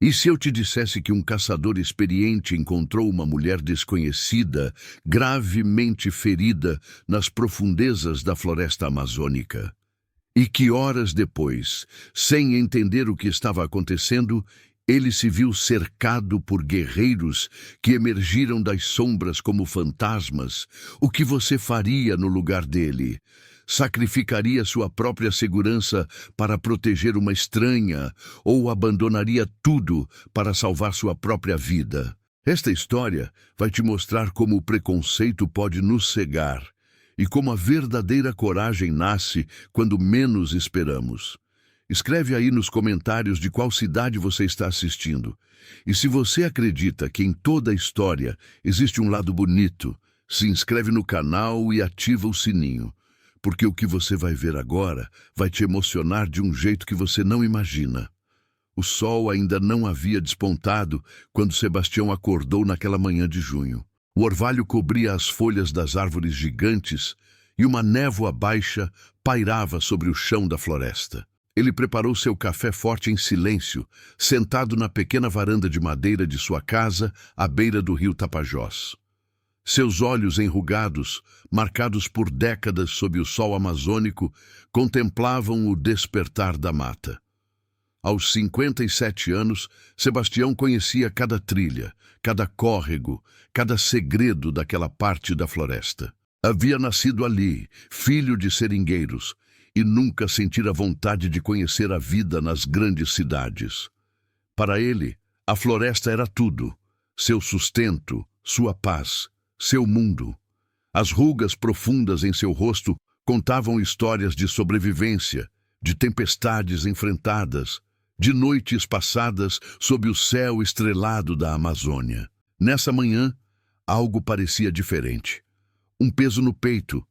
E se eu te dissesse que um caçador experiente encontrou uma mulher desconhecida, gravemente ferida nas profundezas da floresta amazônica? E que horas depois, sem entender o que estava acontecendo, ele se viu cercado por guerreiros que emergiram das sombras como fantasmas. O que você faria no lugar dele? Sacrificaria sua própria segurança para proteger uma estranha ou abandonaria tudo para salvar sua própria vida? Esta história vai te mostrar como o preconceito pode nos cegar e como a verdadeira coragem nasce quando menos esperamos. Escreve aí nos comentários de qual cidade você está assistindo. E se você acredita que em toda a história existe um lado bonito, se inscreve no canal e ativa o sininho, porque o que você vai ver agora vai te emocionar de um jeito que você não imagina. O sol ainda não havia despontado quando Sebastião acordou naquela manhã de junho. O orvalho cobria as folhas das árvores gigantes e uma névoa baixa pairava sobre o chão da floresta. Ele preparou seu café forte em silêncio, sentado na pequena varanda de madeira de sua casa, à beira do rio Tapajós. Seus olhos enrugados, marcados por décadas sob o sol amazônico, contemplavam o despertar da mata. Aos 57 anos, Sebastião conhecia cada trilha, cada córrego, cada segredo daquela parte da floresta. Havia nascido ali, filho de seringueiros, e nunca sentira vontade de conhecer a vida nas grandes cidades. Para ele, a floresta era tudo: seu sustento, sua paz, seu mundo. As rugas profundas em seu rosto contavam histórias de sobrevivência, de tempestades enfrentadas, de noites passadas sob o céu estrelado da Amazônia. Nessa manhã, algo parecia diferente. Um peso no peito,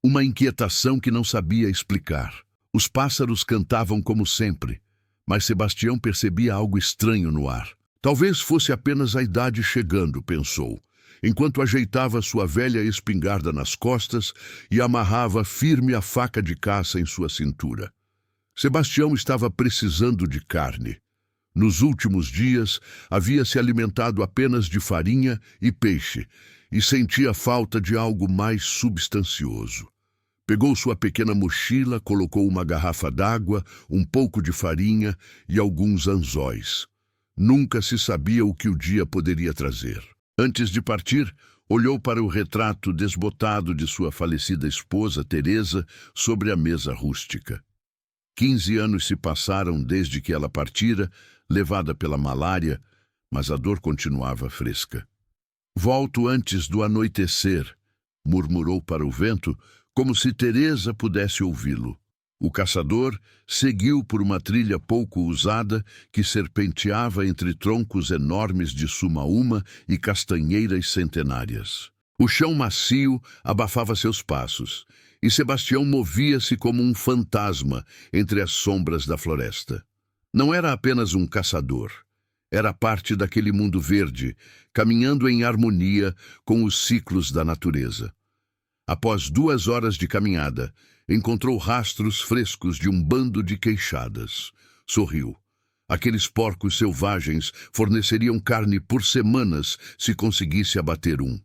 uma inquietação que não sabia explicar. Os pássaros cantavam como sempre, mas Sebastião percebia algo estranho no ar. Talvez fosse apenas a idade chegando, pensou, enquanto ajeitava sua velha espingarda nas costas e amarrava firme a faca de caça em sua cintura. Sebastião estava precisando de carne. Nos últimos dias, havia se alimentado apenas de farinha e peixe e sentia falta de algo mais substancioso. Pegou sua pequena mochila, colocou uma garrafa d'água, um pouco de farinha e alguns anzóis. Nunca se sabia o que o dia poderia trazer. Antes de partir, olhou para o retrato desbotado de sua falecida esposa, Teresa, sobre a mesa rústica. 15 anos se passaram desde que ela partira, levada pela malária, mas a dor continuava fresca. Volto antes do anoitecer, murmurou para o vento, como se Teresa pudesse ouvi-lo. O caçador seguiu por uma trilha pouco usada que serpenteava entre troncos enormes de sumaúma e castanheiras centenárias. O chão macio abafava seus passos, e Sebastião movia-se como um fantasma entre as sombras da floresta. Não era apenas um caçador. Era parte daquele mundo verde, caminhando em harmonia com os ciclos da natureza. Após 2 horas de caminhada, encontrou rastros frescos de um bando de queixadas. Sorriu. Aqueles porcos selvagens forneceriam carne por semanas se conseguisse abater um.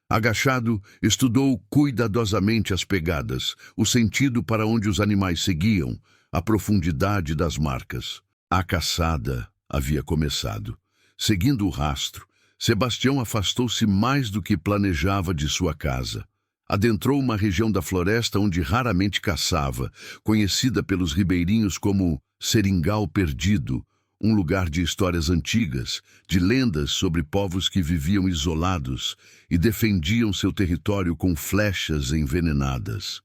Agachado, estudou cuidadosamente as pegadas, o sentido para onde os animais seguiam, a profundidade das marcas. A caçada havia começado. Seguindo o rastro, Sebastião afastou-se mais do que planejava de sua casa. Adentrou uma região da floresta onde raramente caçava, conhecida pelos ribeirinhos como Seringal Perdido, um lugar de histórias antigas, de lendas sobre povos que viviam isolados e defendiam seu território com flechas envenenadas.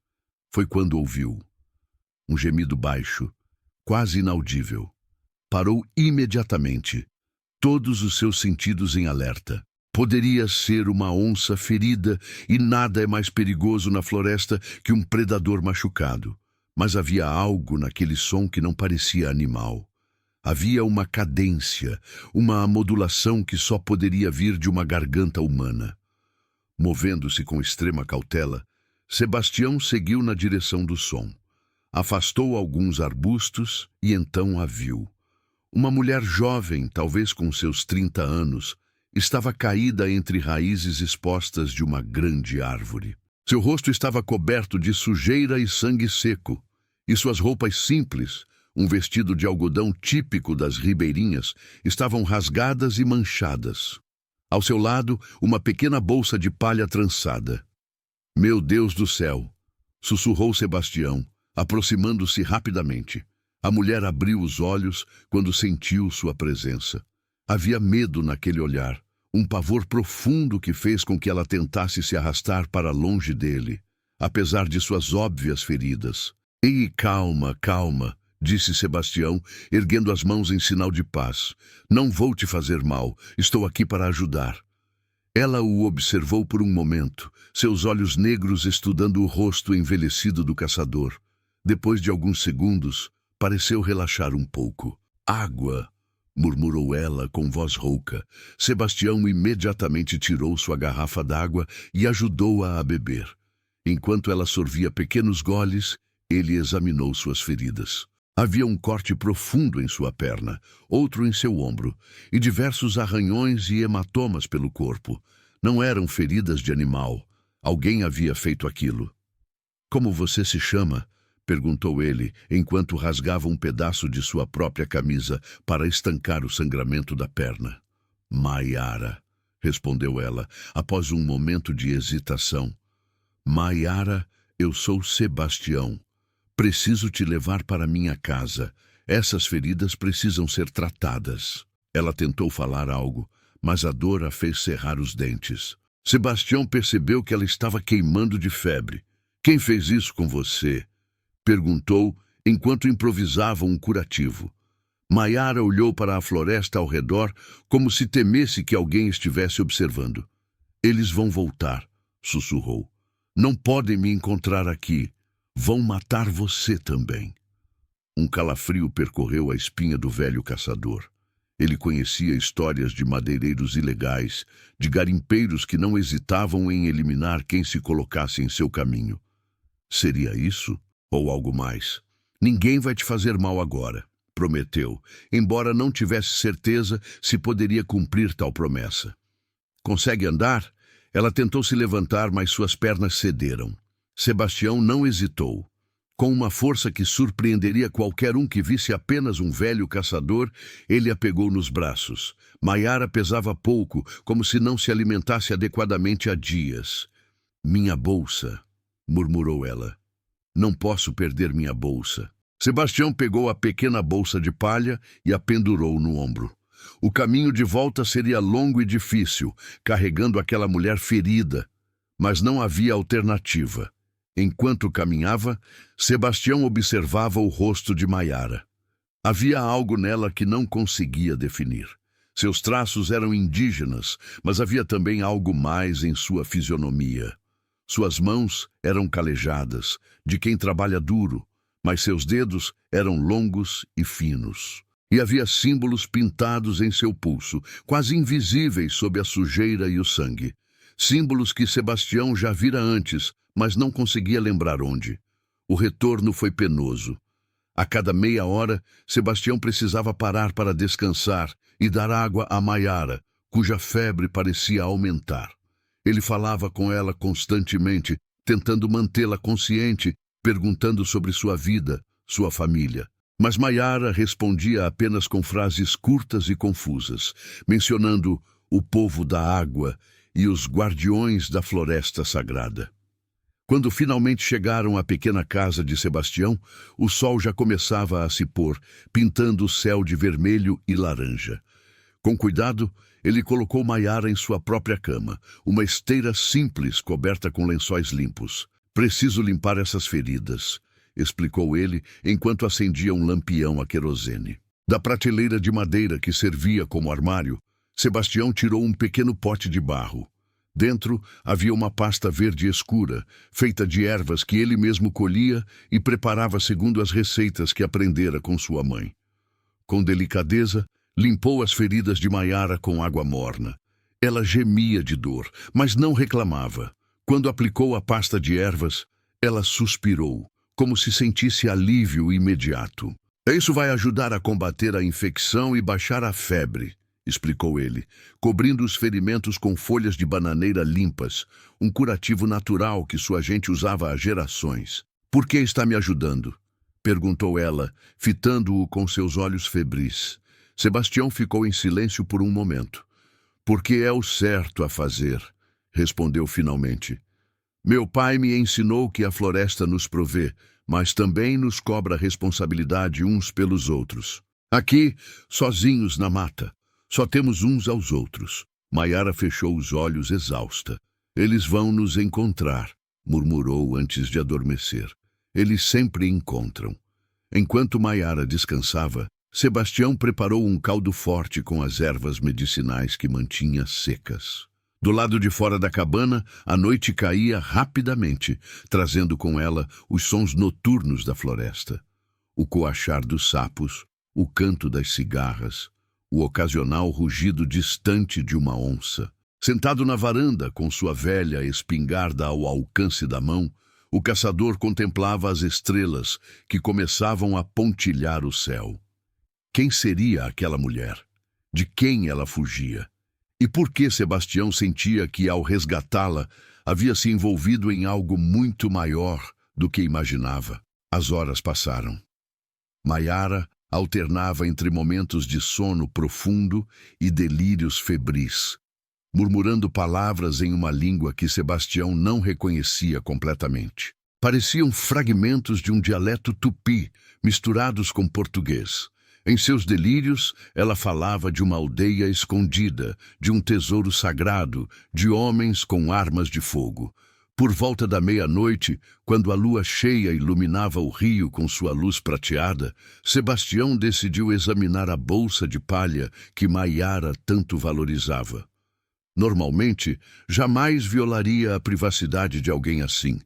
Foi quando ouviu um gemido baixo, quase inaudível. Parou imediatamente, todos os seus sentidos em alerta. Poderia ser uma onça ferida, e nada é mais perigoso na floresta que um predador machucado. Mas havia algo naquele som que não parecia animal. Havia uma cadência, uma modulação que só poderia vir de uma garganta humana. Movendo-se com extrema cautela, Sebastião seguiu na direção do som. Afastou alguns arbustos e então a viu. Uma mulher jovem, talvez com seus 30 anos, estava caída entre raízes expostas de uma grande árvore. Seu rosto estava coberto de sujeira e sangue seco, e suas roupas simples, um vestido de algodão típico das ribeirinhas, estavam rasgadas e manchadas. Ao seu lado, uma pequena bolsa de palha trançada. "Meu Deus do céu!" sussurrou Sebastião, aproximando-se rapidamente. A mulher abriu os olhos quando sentiu sua presença. Havia medo naquele olhar, um pavor profundo que fez com que ela tentasse se arrastar para longe dele, apesar de suas óbvias feridas. "Ei, calma, calma", disse Sebastião, erguendo as mãos em sinal de paz. "Não vou te fazer mal, estou aqui para ajudar." Ela o observou por um momento, seus olhos negros estudando o rosto envelhecido do caçador. Depois de alguns segundos, pareceu relaxar um pouco. "Água", murmurou ela com voz rouca. Sebastião imediatamente tirou sua garrafa d'água e ajudou-a a beber. Enquanto ela sorvia pequenos goles, ele examinou suas feridas. Havia um corte profundo em sua perna, outro em seu ombro, e diversos arranhões e hematomas pelo corpo. Não eram feridas de animal. Alguém havia feito aquilo. "Como você se chama?" perguntou ele, enquanto rasgava um pedaço de sua própria camisa para estancar o sangramento da perna. "Maiara", respondeu ela, após um momento de hesitação. "Maiara, eu sou Sebastião. Preciso te levar para minha casa. Essas feridas precisam ser tratadas." Ela tentou falar algo, mas a dor a fez cerrar os dentes. Sebastião percebeu que ela estava queimando de febre. "Quem fez isso com você?" perguntou, enquanto improvisava um curativo. Maiara olhou para a floresta ao redor, como se temesse que alguém estivesse observando. "Eles vão voltar", sussurrou. "Não podem me encontrar aqui. Vão matar você também." Um calafrio percorreu a espinha do velho caçador. Ele conhecia histórias de madeireiros ilegais, de garimpeiros que não hesitavam em eliminar quem se colocasse em seu caminho. Seria isso? Ou algo mais? "Ninguém vai te fazer mal agora", prometeu, embora não tivesse certeza se poderia cumprir tal promessa. "Consegue andar?" Ela tentou se levantar, mas suas pernas cederam. Sebastião não hesitou. Com uma força que surpreenderia qualquer um que visse apenas um velho caçador, ele a pegou nos braços. Maiara pesava pouco, como se não se alimentasse adequadamente há dias. "Minha bolsa", murmurou ela. "Não posso perder minha bolsa." Sebastião pegou a pequena bolsa de palha e a pendurou no ombro. O caminho de volta seria longo e difícil, carregando aquela mulher ferida, mas não havia alternativa. Enquanto caminhava, Sebastião observava o rosto de Maiara. Havia algo nela que não conseguia definir. Seus traços eram indígenas, mas havia também algo mais em sua fisionomia. Suas mãos eram calejadas, de quem trabalha duro, mas seus dedos eram longos e finos. E havia símbolos pintados em seu pulso, quase invisíveis sob a sujeira e o sangue. Símbolos que Sebastião já vira antes, mas não conseguia lembrar onde. O retorno foi penoso. A cada meia hora, Sebastião precisava parar para descansar e dar água a Maiara, cuja febre parecia aumentar. Ele falava com ela constantemente, tentando mantê-la consciente, perguntando sobre sua vida, sua família. Mas Maiara respondia apenas com frases curtas e confusas, mencionando o povo da água e os guardiões da floresta sagrada. Quando finalmente chegaram à pequena casa de Sebastião, o sol já começava a se pôr, pintando o céu de vermelho e laranja. Com cuidado, ele colocou Maiara em sua própria cama, uma esteira simples coberta com lençóis limpos. "Preciso limpar essas feridas", explicou ele, enquanto acendia um lampião a querosene. Da prateleira de madeira que servia como armário, Sebastião tirou um pequeno pote de barro. Dentro havia uma pasta verde escura, feita de ervas que ele mesmo colhia e preparava segundo as receitas que aprendera com sua mãe. Com delicadeza, limpou as feridas de Maiara com água morna. Ela gemia de dor, mas não reclamava. Quando aplicou a pasta de ervas, ela suspirou, como se sentisse alívio imediato. Isso vai ajudar a combater a infecção e baixar a febre, explicou ele, cobrindo os ferimentos com folhas de bananeira limpas, um curativo natural que sua gente usava há gerações. Por que está me ajudando? Perguntou ela, fitando-o com seus olhos febris. Sebastião ficou em silêncio por um momento. Porque é o certo a fazer, respondeu finalmente. Meu pai me ensinou que a floresta nos provê, mas também nos cobra responsabilidade uns pelos outros. Aqui, sozinhos na mata, só temos uns aos outros. Maiara fechou os olhos exausta. Eles vão nos encontrar, murmurou antes de adormecer. Eles sempre encontram. Enquanto Maiara descansava, Sebastião preparou um caldo forte com as ervas medicinais que mantinha secas. Do lado de fora da cabana, a noite caía rapidamente, trazendo com ela os sons noturnos da floresta. O coachar dos sapos, o canto das cigarras, o ocasional rugido distante de uma onça. Sentado na varanda, com sua velha espingarda ao alcance da mão, o caçador contemplava as estrelas que começavam a pontilhar o céu. Quem seria aquela mulher? De quem ela fugia? E por que Sebastião sentia que, ao resgatá-la, havia se envolvido em algo muito maior do que imaginava? As horas passaram. Maiara alternava entre momentos de sono profundo e delírios febris, murmurando palavras em uma língua que Sebastião não reconhecia completamente. Pareciam fragmentos de um dialeto tupi, misturados com português. Em seus delírios, ela falava de uma aldeia escondida, de um tesouro sagrado, de homens com armas de fogo. Por volta da meia-noite, quando a lua cheia iluminava o rio com sua luz prateada, Sebastião decidiu examinar a bolsa de palha que Maiara tanto valorizava. Normalmente, jamais violaria a privacidade de alguém assim,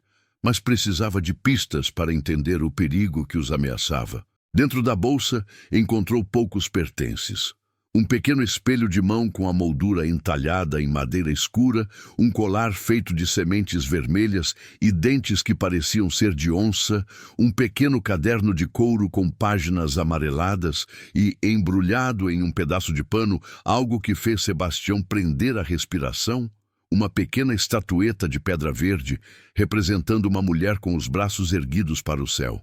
mas precisava de pistas para entender o perigo que os ameaçava. Dentro da bolsa, encontrou poucos pertences. Um pequeno espelho de mão com a moldura entalhada em madeira escura, um colar feito de sementes vermelhas e dentes que pareciam ser de onça, um pequeno caderno de couro com páginas amareladas e, embrulhado em um pedaço de pano, algo que fez Sebastião prender a respiração, uma pequena estatueta de pedra verde, representando uma mulher com os braços erguidos para o céu.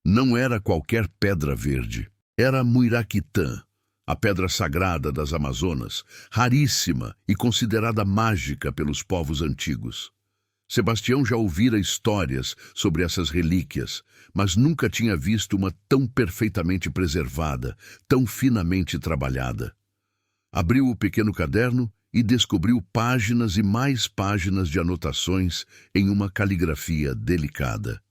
Não era qualquer pedra verde, era Muiraquitã, a pedra sagrada das Amazonas, raríssima e considerada mágica pelos povos antigos. Sebastião já ouvira histórias sobre essas relíquias, mas nunca tinha visto uma tão perfeitamente preservada, tão finamente trabalhada. Abriu o pequeno caderno e descobriu páginas e mais páginas de anotações em uma caligrafia delicada.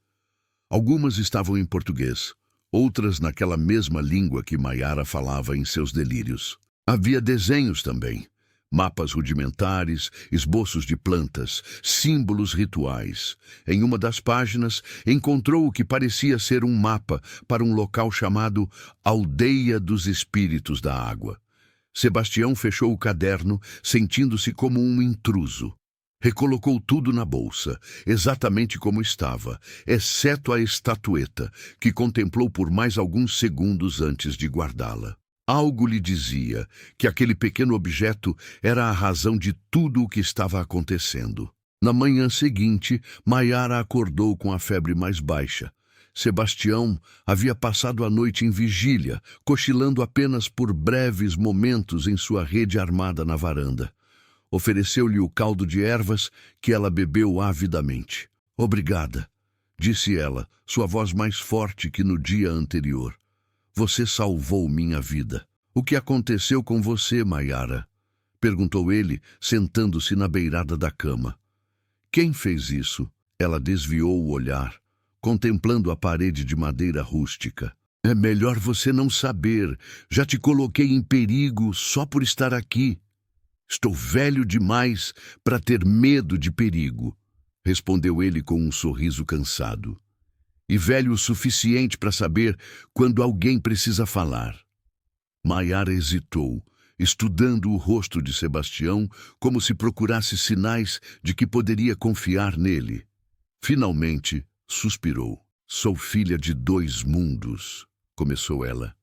Algumas estavam em português, outras naquela mesma língua que Maiara falava em seus delírios. Havia desenhos também, mapas rudimentares, esboços de plantas, símbolos rituais. Em uma das páginas, encontrou o que parecia ser um mapa para um local chamado Aldeia dos Espíritos da Água. Sebastião fechou o caderno, sentindo-se como um intruso. Recolocou tudo na bolsa, exatamente como estava, exceto a estatueta, que contemplou por mais alguns segundos antes de guardá-la. Algo lhe dizia que aquele pequeno objeto era a razão de tudo o que estava acontecendo. Na manhã seguinte, Maiara acordou com a febre mais baixa. Sebastião havia passado a noite em vigília, cochilando apenas por breves momentos em sua rede armada na varanda. Ofereceu-lhe o caldo de ervas, que ela bebeu avidamente. Obrigada, disse ela, sua voz mais forte que no dia anterior. Você salvou minha vida. O que aconteceu com você, Maiara? Perguntou ele, sentando-se na beirada da cama. Quem fez isso? Ela desviou o olhar, contemplando a parede de madeira rústica. É melhor você não saber. Já te coloquei em perigo só por estar aqui. Estou velho demais para ter medo de perigo, respondeu ele com um sorriso cansado. E velho o suficiente para saber quando alguém precisa falar. Maiara hesitou, estudando o rosto de Sebastião como se procurasse sinais de que poderia confiar nele. Finalmente, suspirou. Sou filha de 2 mundos. começou ela.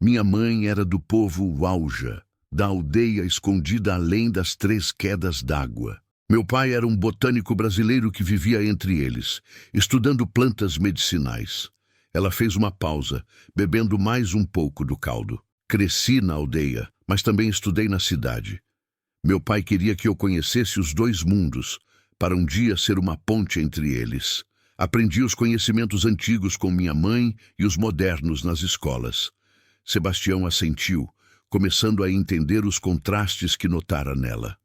Minha mãe era do povo Wauja, da aldeia escondida além das 3 quedas d'água. Meu pai era um botânico brasileiro que vivia entre eles, estudando plantas medicinais. Ela fez uma pausa, bebendo mais um pouco do caldo. Cresci na aldeia, mas também estudei na cidade. Meu pai queria que eu conhecesse os 2 mundos, para um dia ser uma ponte entre eles. Aprendi os conhecimentos antigos com minha mãe e os modernos nas escolas. Sebastião assentiu, começando a entender os contrastes que notara nela.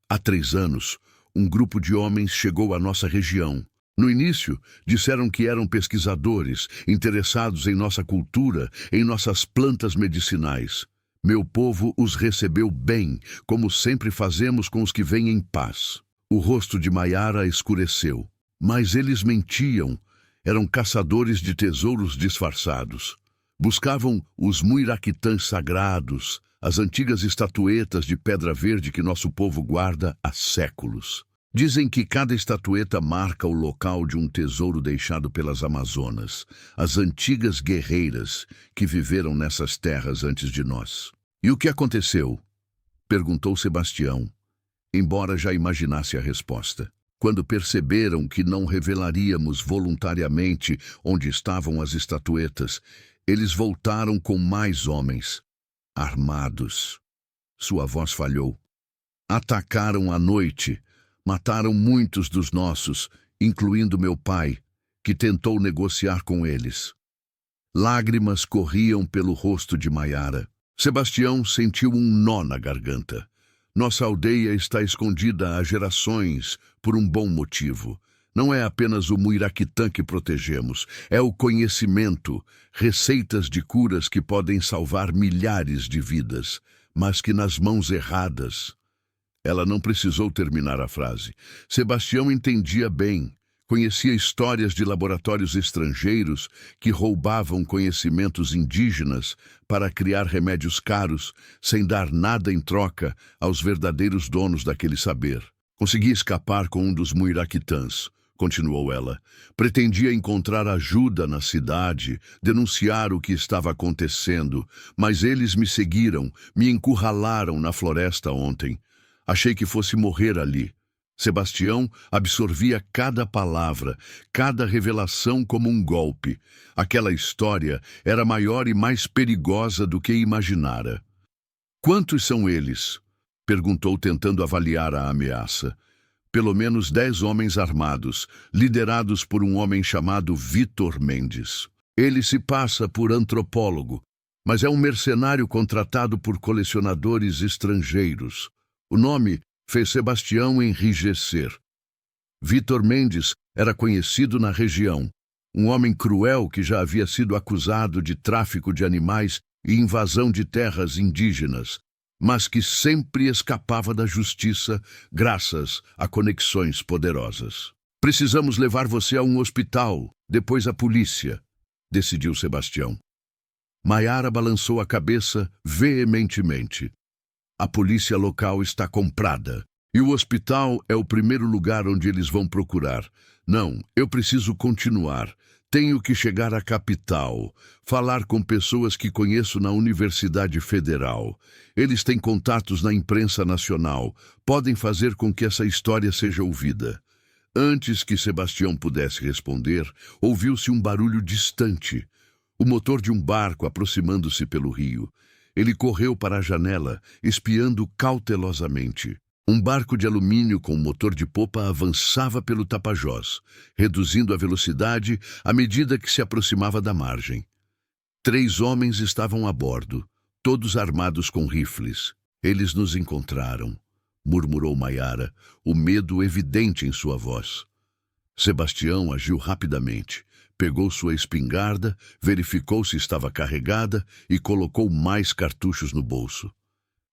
Há 3 anos, um grupo de homens chegou à nossa região. No início, disseram que eram pesquisadores, interessados em nossa cultura, em nossas plantas medicinais. Meu povo os recebeu bem, como sempre fazemos com os que vêm em paz. O rosto de Maiara escureceu. Mas eles mentiam. Eram caçadores de tesouros disfarçados. Buscavam os muiraquitãs sagrados, as antigas estatuetas de pedra verde que nosso povo guarda há séculos. Dizem que cada estatueta marca o local de um tesouro deixado pelas Amazonas, as antigas guerreiras que viveram nessas terras antes de nós. E o que aconteceu? Perguntou Sebastião, embora já imaginasse a resposta. Quando perceberam que não revelaríamos voluntariamente onde estavam as estatuetas, eles voltaram com mais homens, armados. Sua voz falhou. Atacaram à noite, mataram muitos dos nossos, incluindo meu pai, que tentou negociar com eles. Lágrimas corriam pelo rosto de Maiara. Sebastião sentiu um nó na garganta. Nossa aldeia está escondida há gerações por um bom motivo. Não é apenas o muiraquitã que protegemos, é o conhecimento, receitas de curas que podem salvar milhares de vidas, mas que nas mãos erradas... Ela não precisou terminar a frase. Sebastião entendia bem. Conhecia histórias de laboratórios estrangeiros que roubavam conhecimentos indígenas para criar remédios caros, sem dar nada em troca aos verdadeiros donos daquele saber. Consegui escapar com um dos muiraquitãs, continuou ela. Pretendia encontrar ajuda na cidade, denunciar o que estava acontecendo, mas eles me seguiram, me encurralaram na floresta ontem. Achei que fosse morrer ali. Sebastião absorvia cada palavra, cada revelação como um golpe. Aquela história era maior e mais perigosa do que imaginara. Quantos são eles? Perguntou, tentando avaliar a ameaça. Pelo menos 10 homens armados, liderados por um homem chamado Vitor Mendes. Ele se passa por antropólogo, mas é um mercenário contratado por colecionadores estrangeiros. O nome fez Sebastião enrijecer. Vitor Mendes era conhecido na região, um homem cruel que já havia sido acusado de tráfico de animais e invasão de terras indígenas, mas que sempre escapava da justiça graças a conexões poderosas. Precisamos levar você a um hospital, depois a polícia, decidiu Sebastião. Maiara balançou a cabeça veementemente. A polícia local está comprada, e o hospital é o primeiro lugar onde eles vão procurar. Não, eu preciso continuar. Tenho que chegar à capital, falar com pessoas que conheço na Universidade Federal. Eles têm contatos na imprensa nacional, podem fazer com que essa história seja ouvida. Antes que Sebastião pudesse responder, ouviu-se um barulho distante. O motor de um barco aproximando-se pelo rio. Ele correu para a janela, espiando cautelosamente. Um barco de alumínio com motor de popa avançava pelo Tapajós, reduzindo a velocidade à medida que se aproximava da margem. 3 homens estavam a bordo, todos armados com rifles. Eles nos encontraram, murmurou Maiara, o medo evidente em sua voz. Sebastião agiu rapidamente. Pegou sua espingarda, verificou se estava carregada e colocou mais cartuchos no bolso.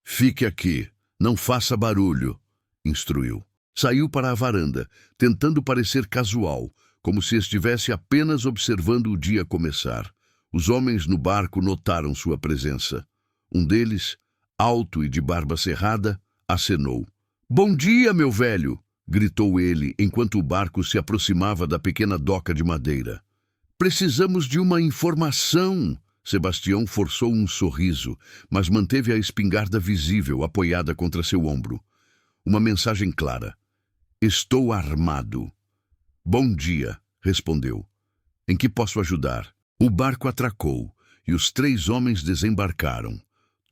Fique aqui, não faça barulho, instruiu. Saiu para a varanda, tentando parecer casual, como se estivesse apenas observando o dia começar. Os homens no barco notaram sua presença. Um deles, alto e de barba cerrada, acenou. Bom dia, meu velho! Gritou ele enquanto o barco se aproximava da pequena doca de madeira. Precisamos de uma informação. Sebastião forçou um sorriso, mas manteve a espingarda visível, apoiada contra seu ombro. Uma mensagem clara. Estou armado. Bom dia, respondeu. Em que posso ajudar? O barco atracou e os 3 homens desembarcaram.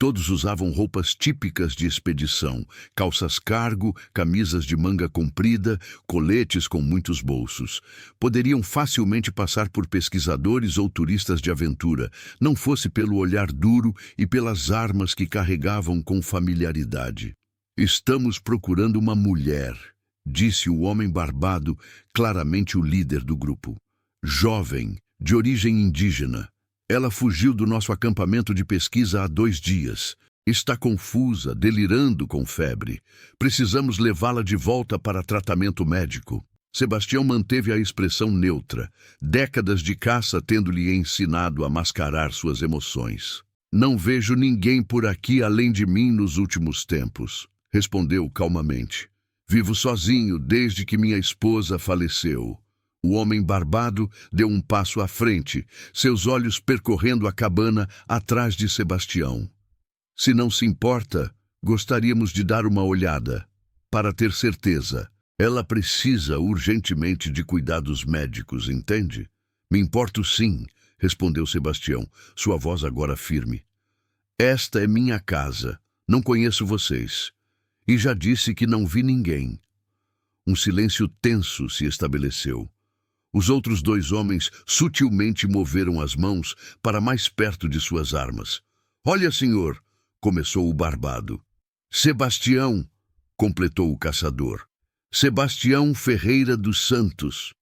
Todos usavam roupas típicas de expedição, calças cargo, camisas de manga comprida, coletes com muitos bolsos. Poderiam facilmente passar por pesquisadores ou turistas de aventura, não fosse pelo olhar duro e pelas armas que carregavam com familiaridade. Estamos procurando uma mulher, disse o homem barbado, claramente o líder do grupo. Jovem, de origem indígena. Ela fugiu do nosso acampamento de pesquisa há 2 dias. Está confusa, delirando com febre. Precisamos levá-la de volta para tratamento médico. Sebastião manteve a expressão neutra, décadas de caça tendo-lhe ensinado a mascarar suas emoções. Não vejo ninguém por aqui além de mim nos últimos tempos, respondeu calmamente. Vivo sozinho desde que minha esposa faleceu. O homem barbado deu um passo à frente, seus olhos percorrendo a cabana atrás de Sebastião. Se não se importa, gostaríamos de dar uma olhada, para ter certeza. Ela precisa urgentemente de cuidados médicos, entende? Me importo sim, respondeu Sebastião, sua voz agora firme. Esta é minha casa, não conheço vocês. E já disse que não vi ninguém. Um silêncio tenso se estabeleceu. Os outros 2 homens sutilmente moveram as mãos para mais perto de suas armas. Olha, senhor, começou o barbado. Sebastião, completou o caçador. Sebastião Ferreira dos Santos.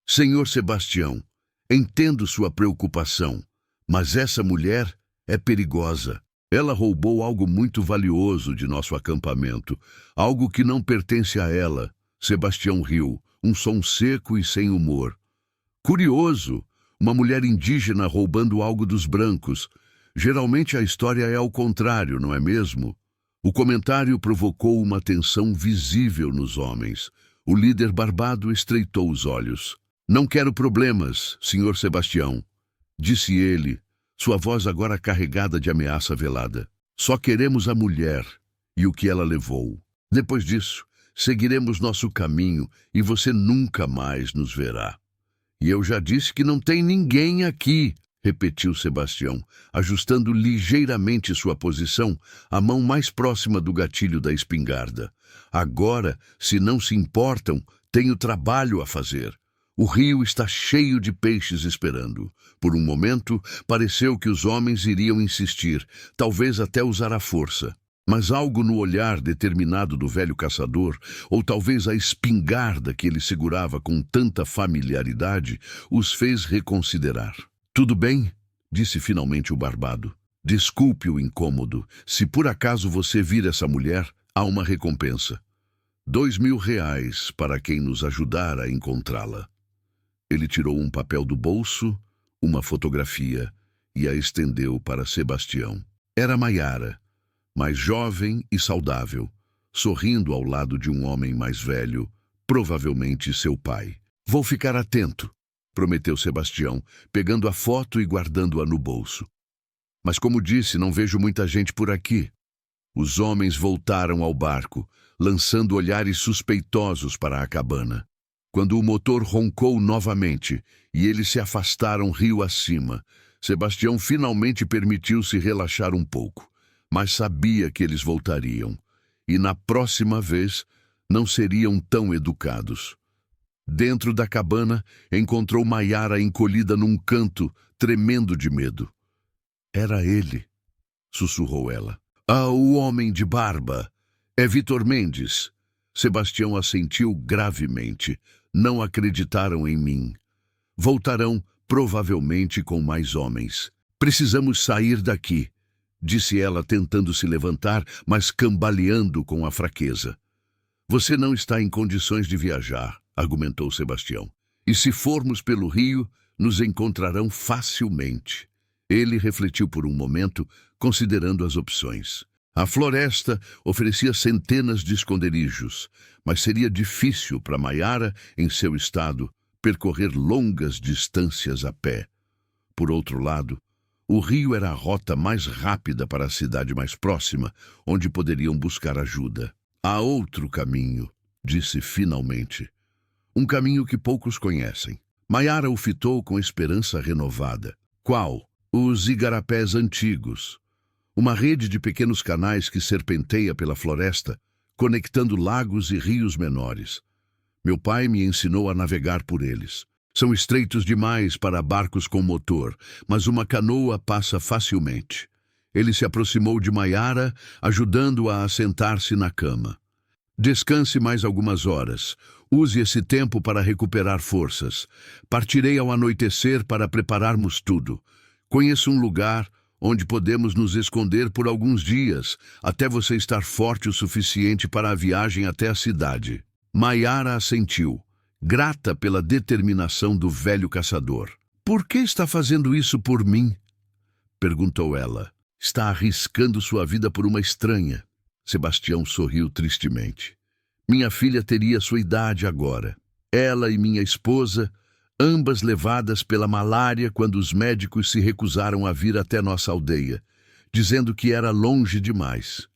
Senhor Sebastião, entendo sua preocupação, mas essa mulher é perigosa. Ela roubou algo muito valioso de nosso acampamento, algo que não pertence a ela. Sebastião riu, um som seco e sem humor. Curioso, uma mulher indígena roubando algo dos brancos. Geralmente a história é ao contrário, não é mesmo? O comentário provocou uma tensão visível nos homens. O líder barbado estreitou os olhos. Não quero problemas, senhor Sebastião, disse ele, sua voz agora carregada de ameaça velada. Só queremos a mulher e o que ela levou. Depois disso, seguiremos nosso caminho e você nunca mais nos verá. E eu já disse que não tem ninguém aqui, repetiu Sebastião, ajustando ligeiramente sua posição, a mão mais próxima do gatilho da espingarda. Agora, se não se importam, tenho trabalho a fazer. O rio está cheio de peixes esperando. Por um momento, pareceu que os homens iriam insistir, talvez até usar a força. Mas algo no olhar determinado do velho caçador, ou talvez a espingarda que ele segurava com tanta familiaridade, os fez reconsiderar. Tudo bem, disse finalmente o barbado. Desculpe o incômodo. Se por acaso você vir essa mulher, há uma recompensa. 2.000 reais para quem nos ajudar a encontrá-la. Ele tirou um papel do bolso, uma fotografia, e a estendeu para Sebastião. Era Maiara, mais jovem e saudável, sorrindo ao lado de um homem mais velho, provavelmente seu pai. Vou ficar atento, prometeu Sebastião, pegando a foto e guardando-a no bolso. Mas como disse, não vejo muita gente por aqui. Os homens voltaram ao barco, lançando olhares suspeitosos para a cabana. Quando o motor roncou novamente e eles se afastaram rio acima, Sebastião finalmente permitiu-se relaxar um pouco. Mas sabia que eles voltariam, e na próxima vez não seriam tão educados. Dentro da cabana, encontrou Maiara encolhida num canto, tremendo de medo. Era ele, sussurrou ela. Ah, o homem de barba. É Vitor Mendes. Sebastião assentiu gravemente. Não acreditaram em mim. Voltarão, provavelmente com mais homens. Precisamos sair daqui, disse ela tentando se levantar, mas cambaleando com a fraqueza. Você não está em condições de viajar, argumentou Sebastião. E se formos pelo rio, nos encontrarão facilmente. Ele refletiu por um momento, considerando as opções. A floresta oferecia centenas de esconderijos, mas seria difícil para Maiara, em seu estado, percorrer longas distâncias a pé. Por outro lado, o rio era a rota mais rápida para a cidade mais próxima, onde poderiam buscar ajuda. Há outro caminho, disse finalmente. Um caminho que poucos conhecem. Maiara o fitou com esperança renovada. Qual? Os igarapés antigos. Uma rede de pequenos canais que serpenteia pela floresta, conectando lagos e rios menores. Meu pai me ensinou a navegar por eles. São estreitos demais para barcos com motor, mas uma canoa passa facilmente. Ele se aproximou de Maiara, ajudando-a a sentar-se na cama. Descanse mais algumas horas. Use esse tempo para recuperar forças. Partirei ao anoitecer para prepararmos tudo. Conheço um lugar onde podemos nos esconder por alguns dias, até você estar forte o suficiente para a viagem até a cidade. Maiara assentiu, grata pela determinação do velho caçador. Por que está fazendo isso por mim? Perguntou ela. Está arriscando sua vida por uma estranha. Sebastião sorriu tristemente. Minha filha teria sua idade agora. Ela e minha esposa, ambas levadas pela malária quando os médicos se recusaram a vir até nossa aldeia, dizendo que era longe demais.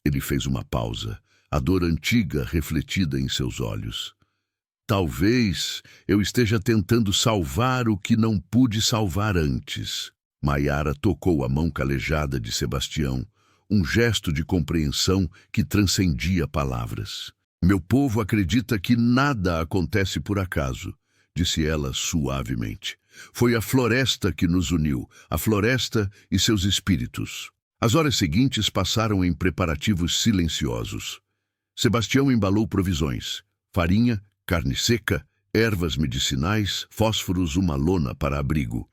Ele fez uma pausa, a dor antiga refletida em seus olhos. Talvez eu esteja tentando salvar o que não pude salvar antes. Maiara tocou a mão calejada de Sebastião, um gesto de compreensão que transcendia palavras. Meu povo acredita que nada acontece por acaso, disse ela suavemente. Foi a floresta que nos uniu, a floresta e seus espíritos. As horas seguintes passaram em preparativos silenciosos. Sebastião embalou provisões, farinha, carne seca, ervas medicinais, fósforos, uma lona para abrigo.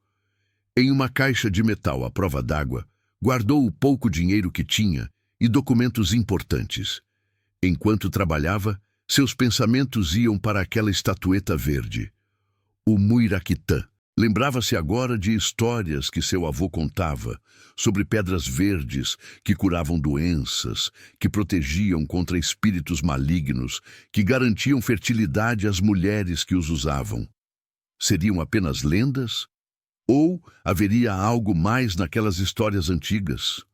Em uma caixa de metal à prova d'água, guardou o pouco dinheiro que tinha e documentos importantes. Enquanto trabalhava, seus pensamentos iam para aquela estatueta verde. O Muiraquitã. Lembrava-se agora de histórias que seu avô contava, sobre pedras verdes que curavam doenças, que protegiam contra espíritos malignos, que garantiam fertilidade às mulheres que os usavam. Seriam apenas lendas? Ou haveria algo mais naquelas histórias antigas?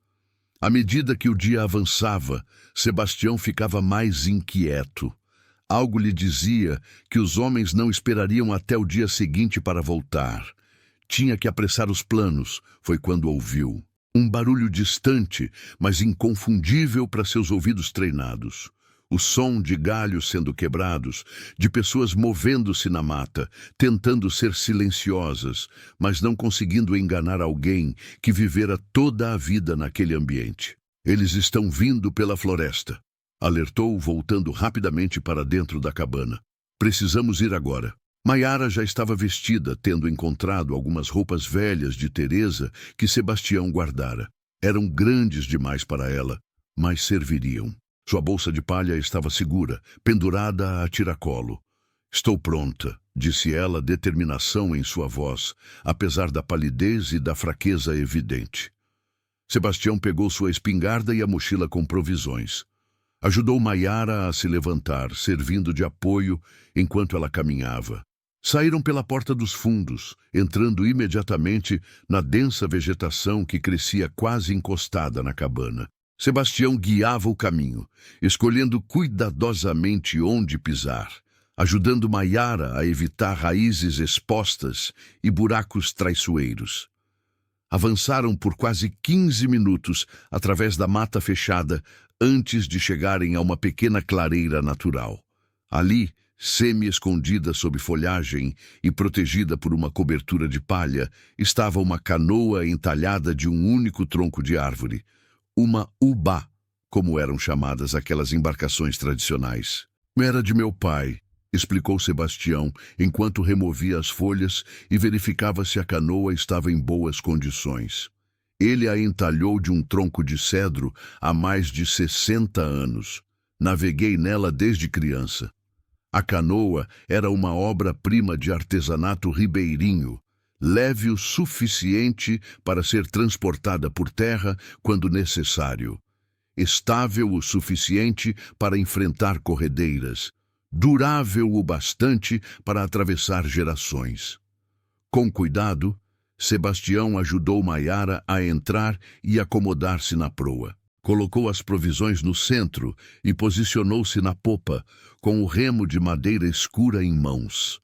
À medida que o dia avançava, Sebastião ficava mais inquieto. Algo lhe dizia que os homens não esperariam até o dia seguinte para voltar. Tinha que apressar os planos, foi quando ouviu. Um barulho distante, mas inconfundível para seus ouvidos treinados. O som de galhos sendo quebrados, de pessoas movendo-se na mata, tentando ser silenciosas, mas não conseguindo enganar alguém que vivera toda a vida naquele ambiente. Eles estão vindo pela floresta, alertou, voltando rapidamente para dentro da cabana. Precisamos ir agora. Maiara já estava vestida, tendo encontrado algumas roupas velhas de Teresa que Sebastião guardara. Eram grandes demais para ela, mas serviriam. Sua bolsa de palha estava segura, pendurada a tiracolo. Estou pronta, disse ela, determinação em sua voz, apesar da palidez e da fraqueza evidente. Sebastião pegou sua espingarda e a mochila com provisões. Ajudou Maiara a se levantar, servindo de apoio enquanto ela caminhava. Saíram pela porta dos fundos, entrando imediatamente na densa vegetação que crescia quase encostada na cabana. Sebastião guiava o caminho, escolhendo cuidadosamente onde pisar, ajudando Maiara a evitar raízes expostas e buracos traiçoeiros. Avançaram por quase 15 minutos através da mata fechada antes de chegarem a uma pequena clareira natural. Ali, semi-escondida sob folhagem e protegida por uma cobertura de palha, estava uma canoa entalhada de um único tronco de árvore. Uma ubá, como eram chamadas aquelas embarcações tradicionais. Era de meu pai, explicou Sebastião, enquanto removia as folhas e verificava se a canoa estava em boas condições. Ele a entalhou de um tronco de cedro há mais de 60 anos. Naveguei nela desde criança. A canoa era uma obra-prima de artesanato ribeirinho, leve o suficiente para ser transportada por terra quando necessário, estável o suficiente para enfrentar corredeiras, durável o bastante para atravessar gerações. Com cuidado, Sebastião ajudou Maiara a entrar e acomodar-se na proa. Colocou as provisões no centro e posicionou-se na popa, com o remo de madeira escura em mãos.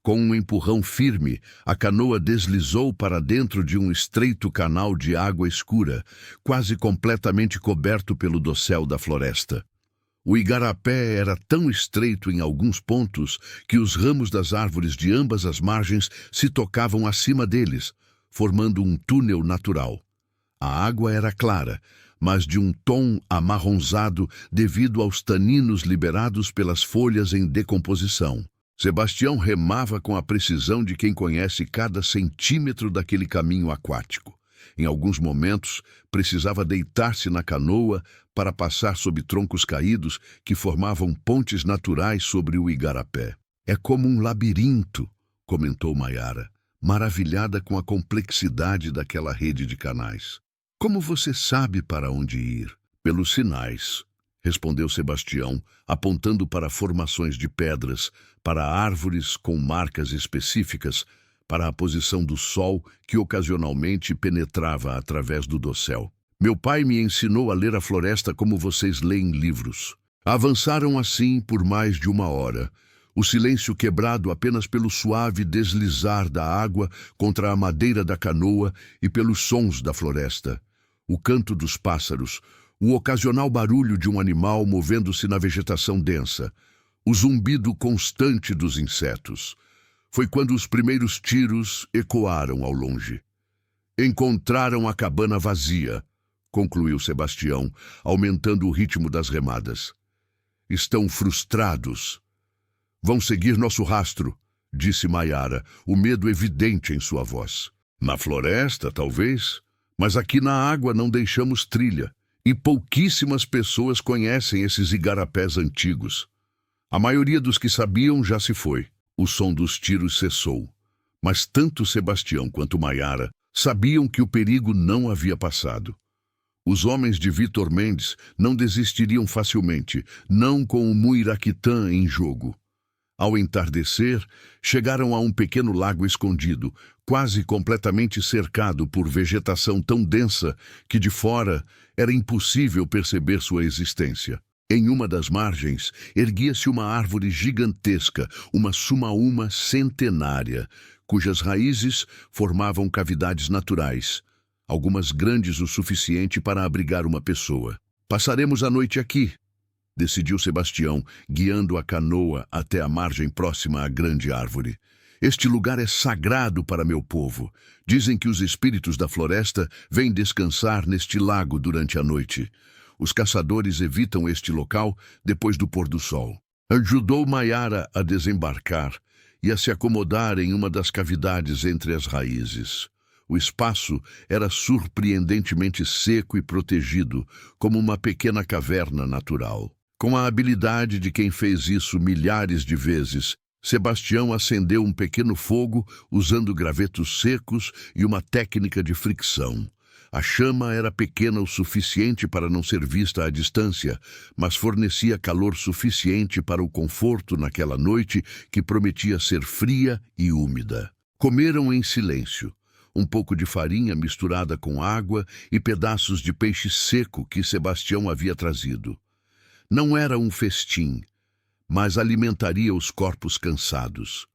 Com um empurrão firme, a canoa deslizou para dentro de um estreito canal de água escura, quase completamente coberto pelo dossel da floresta. O igarapé era tão estreito em alguns pontos que os ramos das árvores de ambas as margens se tocavam acima deles, formando um túnel natural. A água era clara, mas de um tom amarronzado devido aos taninos liberados pelas folhas em decomposição. Sebastião remava com a precisão de quem conhece cada centímetro daquele caminho aquático. Em alguns momentos, precisava deitar-se na canoa para passar sob troncos caídos que formavam pontes naturais sobre o igarapé. É como um labirinto, comentou Maiara, maravilhada com a complexidade daquela rede de canais. Como você sabe para onde ir? Pelos sinais, respondeu Sebastião, apontando para formações de pedras, para árvores com marcas específicas, para a posição do sol que ocasionalmente penetrava através do dossel. Meu pai me ensinou a ler a floresta como vocês leem livros. Avançaram assim por mais de 1 hora, o silêncio quebrado apenas pelo suave deslizar da água contra a madeira da canoa e pelos sons da floresta. O canto dos pássaros, o ocasional barulho de um animal movendo-se na vegetação densa, o zumbido constante dos insetos. Foi quando os primeiros tiros ecoaram ao longe. Encontraram a cabana vazia, concluiu Sebastião, aumentando o ritmo das remadas. Estão frustrados. Vão seguir nosso rastro, disse Maiara, o medo evidente em sua voz. Na floresta, talvez, mas aqui na água não deixamos trilha, e pouquíssimas pessoas conhecem esses igarapés antigos. A maioria dos que sabiam já se foi. O som dos tiros cessou, mas tanto Sebastião quanto Maiara sabiam que o perigo não havia passado. Os homens de Vitor Mendes não desistiriam facilmente, não com o Muiraquitã em jogo. Ao entardecer, chegaram a um pequeno lago escondido, quase completamente cercado por vegetação tão densa que de fora era impossível perceber sua existência. Em uma das margens, erguia-se uma árvore gigantesca, uma sumaúma centenária, cujas raízes formavam cavidades naturais, algumas grandes o suficiente para abrigar uma pessoa. Passaremos a noite aqui, decidiu Sebastião, guiando a canoa até a margem próxima à grande árvore. Este lugar é sagrado para meu povo. Dizem que os espíritos da floresta vêm descansar neste lago durante a noite. Os caçadores evitam este local depois do pôr do sol. Ajudou Maiara a desembarcar e a se acomodar em uma das cavidades entre as raízes. O espaço era surpreendentemente seco e protegido, como uma pequena caverna natural. Com a habilidade de quem fez isso milhares de vezes, Sebastião acendeu um pequeno fogo usando gravetos secos e uma técnica de fricção. A chama era pequena o suficiente para não ser vista à distância, mas fornecia calor suficiente para o conforto naquela noite que prometia ser fria e úmida. Comeram em silêncio, um pouco de farinha misturada com água e pedaços de peixe seco que Sebastião havia trazido. Não era um festim, mas alimentaria os corpos cansados.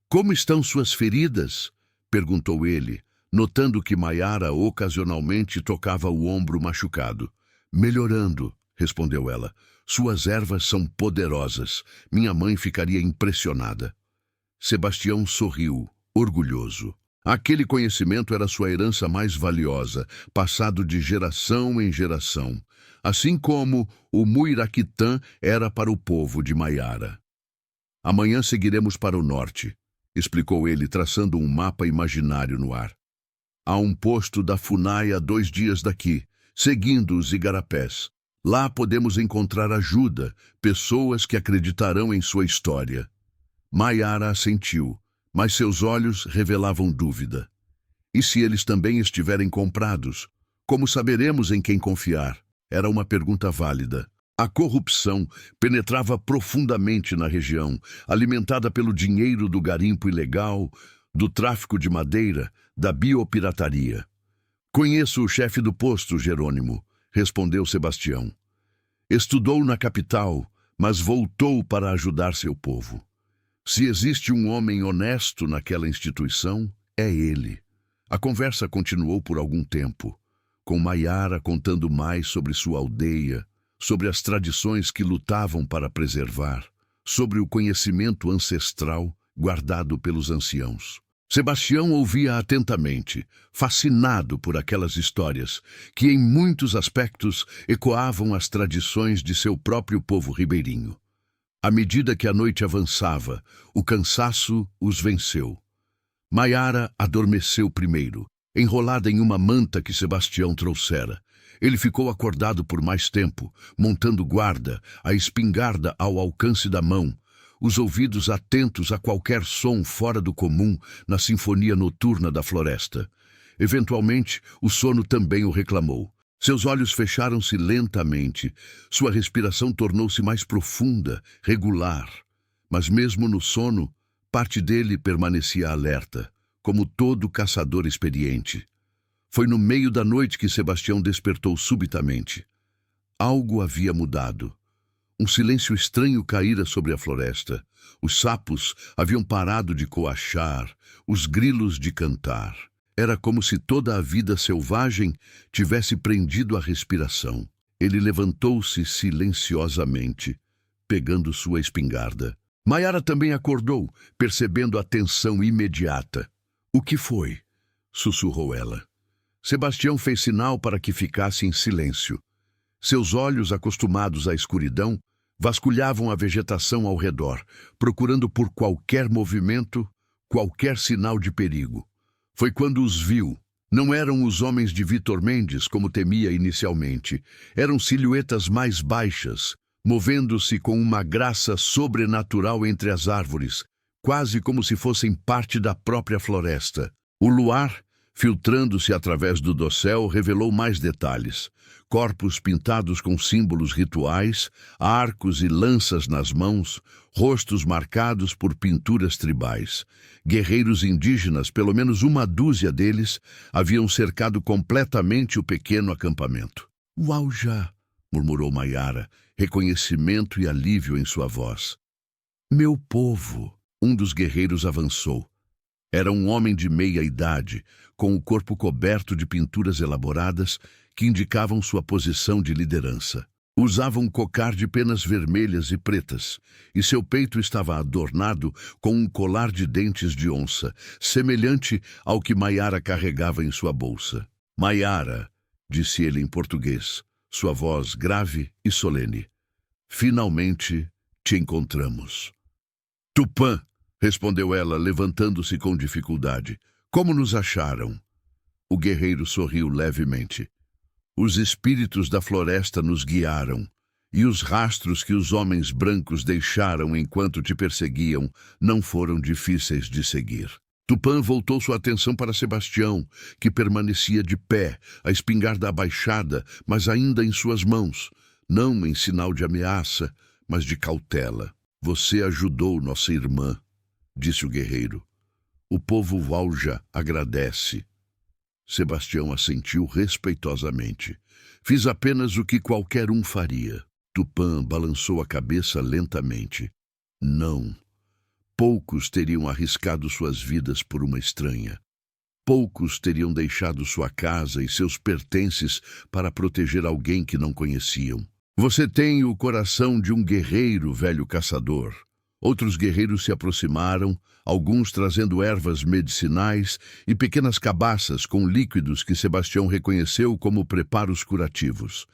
"Como estão suas feridas?" perguntou ele, notando que Maiara ocasionalmente tocava o ombro machucado. "Melhorando", respondeu ela. "Suas ervas são poderosas. Minha mãe ficaria impressionada." Sebastião sorriu, orgulhoso. Aquele conhecimento era sua herança mais valiosa, passado de geração em geração, assim como o Muiraquitã era para o povo de Maiara. "Amanhã seguiremos para o norte", explicou ele, traçando um mapa imaginário no ar. "Há um posto da FUNAI a 2 dias daqui, seguindo os igarapés. Lá podemos encontrar ajuda, pessoas que acreditarão em sua história." Maiara assentiu, mas seus olhos revelavam dúvida. "E se eles também estiverem comprados? Como saberemos em quem confiar?" Era uma pergunta válida. A corrupção penetrava profundamente na região, alimentada pelo dinheiro do garimpo ilegal, do tráfico de madeira, da biopirataria. Conheço o chefe do posto, Jerônimo, respondeu Sebastião. Estudou na capital, mas voltou para ajudar seu povo. Se existe um homem honesto naquela instituição, é ele. A conversa continuou por algum tempo, com Maiara contando mais sobre sua aldeia, sobre as tradições que lutavam para preservar, sobre o conhecimento ancestral guardado pelos anciãos. Sebastião ouvia atentamente, fascinado por aquelas histórias, que em muitos aspectos ecoavam as tradições de seu próprio povo ribeirinho. À medida que a noite avançava, o cansaço os venceu. Maiara adormeceu primeiro, enrolada em uma manta que Sebastião trouxera. Ele ficou acordado por mais tempo, montando guarda, a espingarda ao alcance da mão, os ouvidos atentos a qualquer som fora do comum na sinfonia noturna da floresta. Eventualmente, o sono também o reclamou. Seus olhos fecharam-se lentamente, sua respiração tornou-se mais profunda, regular. Mas mesmo no sono, parte dele permanecia alerta, como todo caçador experiente. Foi no meio da noite que Sebastião despertou subitamente. Algo havia mudado. Um silêncio estranho caíra sobre a floresta. Os sapos haviam parado de coachar, os grilos de cantar. Era como se toda a vida selvagem tivesse prendido a respiração. Ele levantou-se silenciosamente, pegando sua espingarda. Maiara também acordou, percebendo a tensão imediata. "O que foi?" sussurrou ela. Sebastião fez sinal para que ficasse em silêncio. Seus olhos, acostumados à escuridão, vasculhavam a vegetação ao redor, procurando por qualquer movimento, qualquer sinal de perigo. Foi quando os viu. Não eram os homens de Vitor Mendes, como temia inicialmente. Eram silhuetas mais baixas, movendo-se com uma graça sobrenatural entre as árvores, quase como se fossem parte da própria floresta. O luar, filtrando-se através do dossel, revelou mais detalhes. Corpos pintados com símbolos rituais, arcos e lanças nas mãos, rostos marcados por pinturas tribais. Guerreiros indígenas, pelo menos uma dúzia deles, haviam cercado completamente o pequeno acampamento. "Uau, já!" murmurou Maiara, reconhecimento e alívio em sua voz. "Meu povo!" Um dos guerreiros avançou. Era um homem de meia idade, com o corpo coberto de pinturas elaboradas que indicavam sua posição de liderança. Usava um cocar de penas vermelhas e pretas, e seu peito estava adornado com um colar de dentes de onça, semelhante ao que Maiara carregava em sua bolsa. "Maiara", disse ele em português, sua voz grave e solene. "Finalmente te encontramos." "Tupã", respondeu ela, levantando-se com dificuldade. "Como nos acharam?" O guerreiro sorriu levemente. "Os espíritos da floresta nos guiaram, e os rastros que os homens brancos deixaram enquanto te perseguiam não foram difíceis de seguir." Tupã voltou sua atenção para Sebastião, que permanecia de pé, a espingarda abaixada, mas ainda em suas mãos, não em sinal de ameaça, mas de cautela. "Você ajudou nossa irmã", disse o guerreiro. "O povo Valja agradece." Sebastião assentiu respeitosamente. "Fiz apenas o que qualquer um faria." Tupã balançou a cabeça lentamente. "Não. Poucos teriam arriscado suas vidas por uma estranha. Poucos teriam deixado sua casa e seus pertences para proteger alguém que não conheciam. Você tem o coração de um guerreiro, velho caçador." Outros guerreiros se aproximaram, alguns trazendo ervas medicinais e pequenas cabaças com líquidos que Sebastião reconheceu como preparos curativos.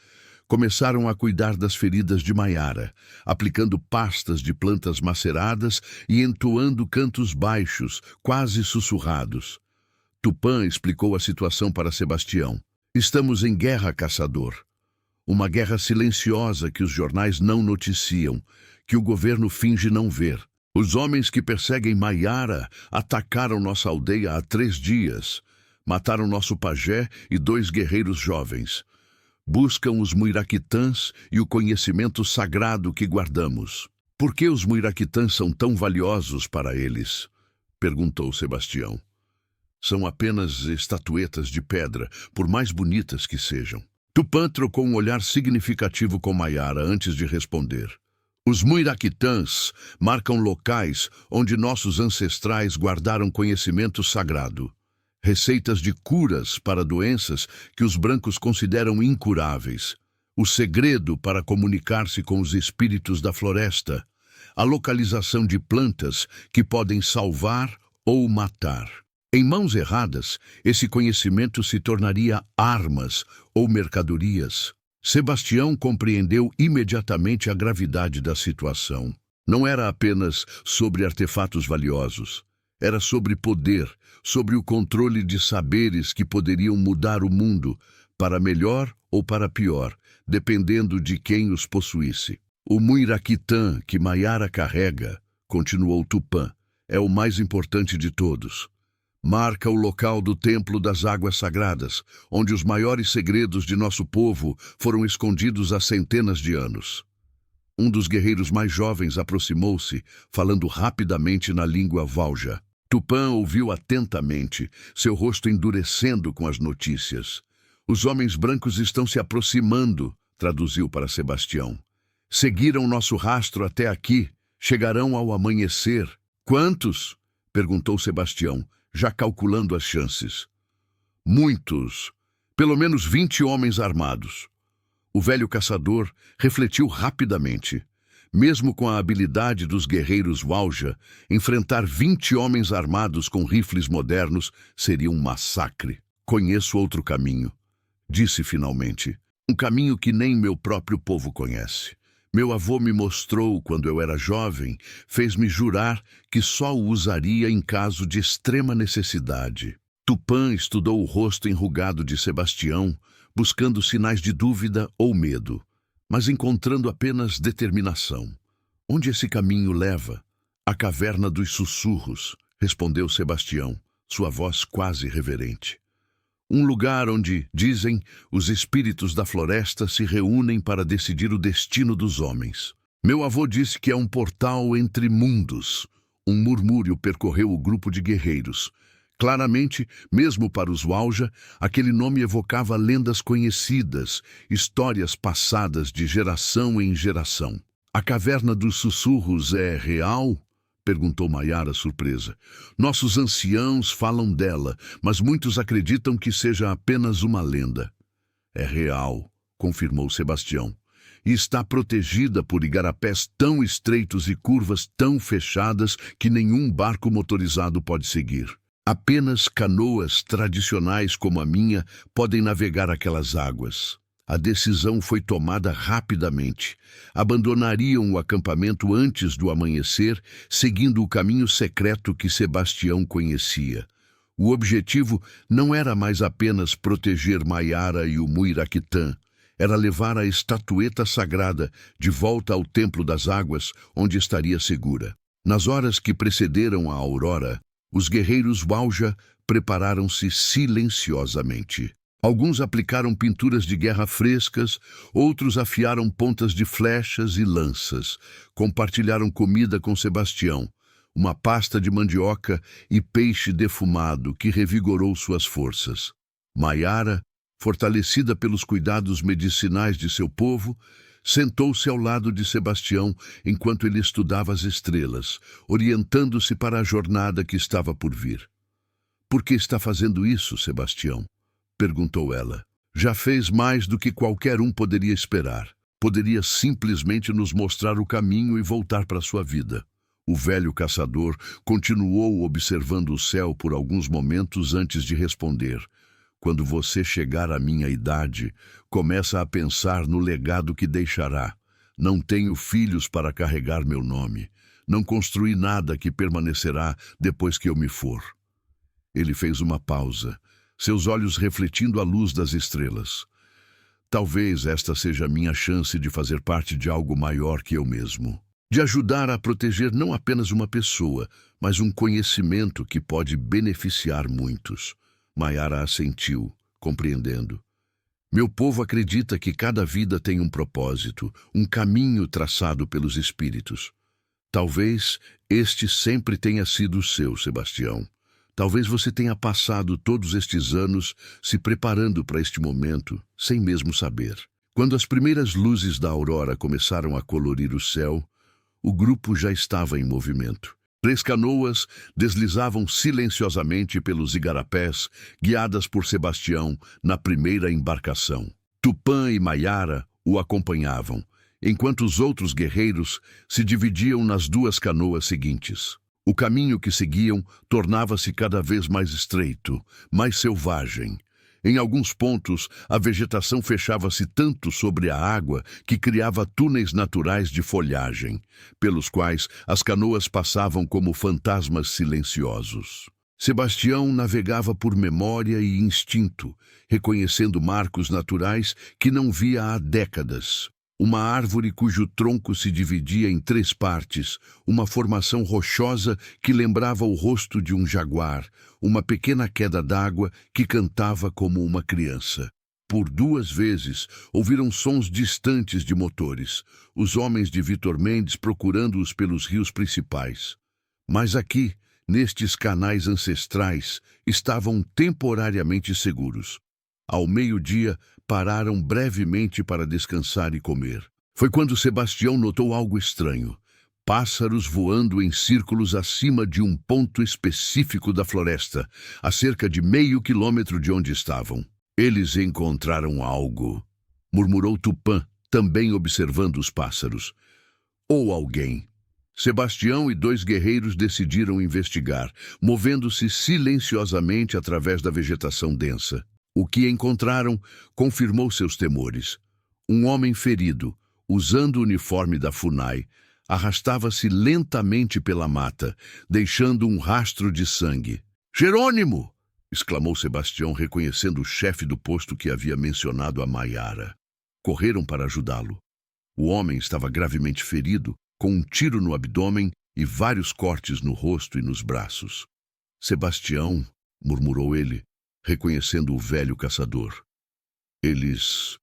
Começaram a cuidar das feridas de Maiara, aplicando pastas de plantas maceradas e entoando cantos baixos, quase sussurrados. Tupã explicou a situação para Sebastião. "Estamos em guerra, caçador. Uma guerra silenciosa que os jornais não noticiam, que o governo finge não ver. Os homens que perseguem Maiara atacaram nossa aldeia há 3 dias. Mataram nosso pajé e 2 guerreiros jovens. Buscam os muiraquitãs e o conhecimento sagrado que guardamos. Por que os muiraquitãs são tão valiosos para eles? Perguntou Sebastião. São apenas estatuetas de pedra, por mais bonitas que sejam. Tupã trocou um olhar significativo com Maiara antes de responder. Os muiraquitãs marcam locais onde nossos ancestrais guardaram conhecimento sagrado. Receitas de curas para doenças que os brancos consideram incuráveis. O segredo para comunicar-se com os espíritos da floresta. A localização de plantas que podem salvar ou matar. Em mãos erradas, esse conhecimento se tornaria armas ou mercadorias. Sebastião compreendeu imediatamente a gravidade da situação. Não era apenas sobre artefatos valiosos. Era sobre poder, sobre o controle de saberes que poderiam mudar o mundo, para melhor ou para pior, dependendo de quem os possuísse. O muiraquitã que Maiara carrega, continuou Tupã, é o mais importante de todos. Marca o local do Templo das Águas Sagradas, onde os maiores segredos de nosso povo foram escondidos há centenas de anos. Um dos guerreiros mais jovens aproximou-se, falando rapidamente na língua Valja. Tupã ouviu atentamente, seu rosto endurecendo com as notícias. Os homens brancos estão se aproximando, traduziu para Sebastião. Seguiram nosso rastro até aqui, chegarão ao amanhecer. Quantos? Perguntou Sebastião, já calculando as chances. Muitos. Pelo menos 20 homens armados. O velho caçador refletiu rapidamente. Mesmo com a habilidade dos guerreiros Valja, enfrentar 20 homens armados com rifles modernos seria um massacre. Conheço outro caminho, disse finalmente. Um caminho que nem meu próprio povo conhece. Meu avô me mostrou quando eu era jovem, fez-me jurar que só o usaria em caso de extrema necessidade. Tupã estudou o rosto enrugado de Sebastião, buscando sinais de dúvida ou medo, mas encontrando apenas determinação. Onde esse caminho leva? A caverna dos sussurros, respondeu Sebastião, sua voz quase reverente. Um lugar onde, dizem, os espíritos da floresta se reúnem para decidir o destino dos homens. Meu avô disse que é um portal entre mundos. Um murmúrio percorreu o grupo de guerreiros. Claramente, mesmo para os Valja, aquele nome evocava lendas conhecidas, histórias passadas de geração em geração. A caverna dos sussurros é real? Perguntou Maiara, surpresa. Nossos anciãos falam dela, mas muitos acreditam que seja apenas uma lenda. É real, confirmou Sebastião, e está protegida por igarapés tão estreitos e curvas tão fechadas que nenhum barco motorizado pode seguir. Apenas canoas tradicionais como a minha podem navegar aquelas águas. A decisão foi tomada rapidamente. Abandonariam o acampamento antes do amanhecer, seguindo o caminho secreto que Sebastião conhecia. O objetivo não era mais apenas proteger Maiara e o muiraquitã. Era levar a estatueta sagrada de volta ao Templo das Águas, onde estaria segura. Nas horas que precederam a aurora, os guerreiros Valja prepararam-se silenciosamente. Alguns aplicaram pinturas de guerra frescas, outros afiaram pontas de flechas e lanças. Compartilharam comida com Sebastião, uma pasta de mandioca e peixe defumado que revigorou suas forças. Maiara, fortalecida pelos cuidados medicinais de seu povo, sentou-se ao lado de Sebastião enquanto ele estudava as estrelas, orientando-se para a jornada que estava por vir. Por que está fazendo isso, Sebastião? Perguntou ela. Já fez mais do que qualquer um poderia esperar. Poderia simplesmente nos mostrar o caminho e voltar para sua vida. O velho caçador continuou observando o céu por alguns momentos antes de responder. Quando você chegar à minha idade, começa a pensar no legado que deixará. Não tenho filhos para carregar meu nome. Não construí nada que permanecerá depois que eu me for. Ele fez uma pausa, seus olhos refletindo a luz das estrelas. Talvez esta seja a minha chance de fazer parte de algo maior que eu mesmo. De ajudar a proteger não apenas uma pessoa, mas um conhecimento que pode beneficiar muitos. Maiara assentiu, compreendendo. Meu povo acredita que cada vida tem um propósito, um caminho traçado pelos espíritos. Talvez este sempre tenha sido o seu, Sebastião. Talvez você tenha passado todos estes anos se preparando para este momento, sem mesmo saber. Quando as primeiras luzes da aurora começaram a colorir o céu, o grupo já estava em movimento. 3 canoas deslizavam silenciosamente pelos igarapés, guiadas por Sebastião na primeira embarcação. Tupã e Maiara o acompanhavam, enquanto os outros guerreiros se dividiam nas 2 canoas seguintes. O caminho que seguiam tornava-se cada vez mais estreito, mais selvagem. Em alguns pontos, a vegetação fechava-se tanto sobre a água que criava túneis naturais de folhagem, pelos quais as canoas passavam como fantasmas silenciosos. Sebastião navegava por memória e instinto, reconhecendo marcos naturais que não via há décadas. Uma árvore cujo tronco se dividia em 3 partes, uma formação rochosa que lembrava o rosto de um jaguar, uma pequena queda d'água que cantava como uma criança. Por 2 vezes, ouviram sons distantes de motores, os homens de Vitor Mendes procurando-os pelos rios principais. Mas aqui, nestes canais ancestrais, estavam temporariamente seguros. Ao meio-dia, pararam brevemente para descansar e comer. Foi quando Sebastião notou algo estranho. Pássaros voando em círculos acima de um ponto específico da floresta, a cerca de meio quilômetro de onde estavam. Eles encontraram algo, murmurou Tupã, também observando os pássaros. Ou alguém. Sebastião e 2 guerreiros decidiram investigar, movendo-se silenciosamente através da vegetação densa. O que encontraram confirmou seus temores. Um homem ferido, usando o uniforme da FUNAI, arrastava-se lentamente pela mata, deixando um rastro de sangue. «Jerônimo!» exclamou Sebastião, reconhecendo o chefe do posto que havia mencionado a Maiara. Correram para ajudá-lo. O homem estava gravemente ferido, com um tiro no abdômen e vários cortes no rosto e nos braços. «Sebastião», murmurou ele, reconhecendo o velho caçador. Eles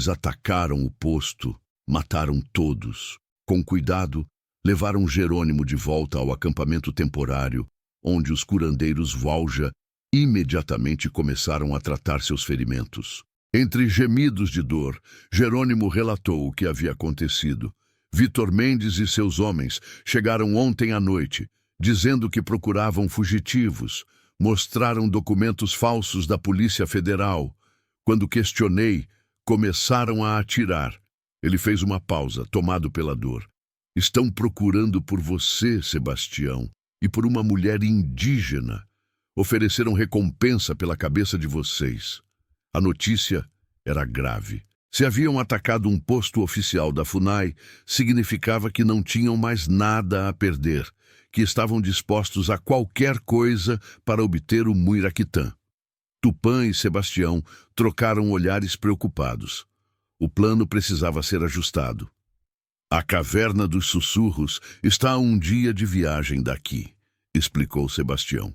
atacaram o posto, mataram todos. Com cuidado, levaram Jerônimo de volta ao acampamento temporário, onde os curandeiros Valja imediatamente começaram a tratar seus ferimentos. Entre gemidos de dor, Jerônimo relatou o que havia acontecido. Vitor Mendes e seus homens chegaram ontem à noite, dizendo que procuravam fugitivos. Mostraram documentos falsos da Polícia Federal. Quando questionei, começaram a atirar. Ele fez uma pausa, tomado pela dor. Estão procurando por você, Sebastião, e por uma mulher indígena. Ofereceram recompensa pela cabeça de vocês. A notícia era grave. Se haviam atacado um posto oficial da FUNAI, significava que não tinham mais nada a perder, que estavam dispostos a qualquer coisa para obter o Muiraquitã. Tupã e Sebastião trocaram olhares preocupados. O plano precisava ser ajustado. A Caverna dos Sussurros está a 1 dia de viagem daqui, explicou Sebastião.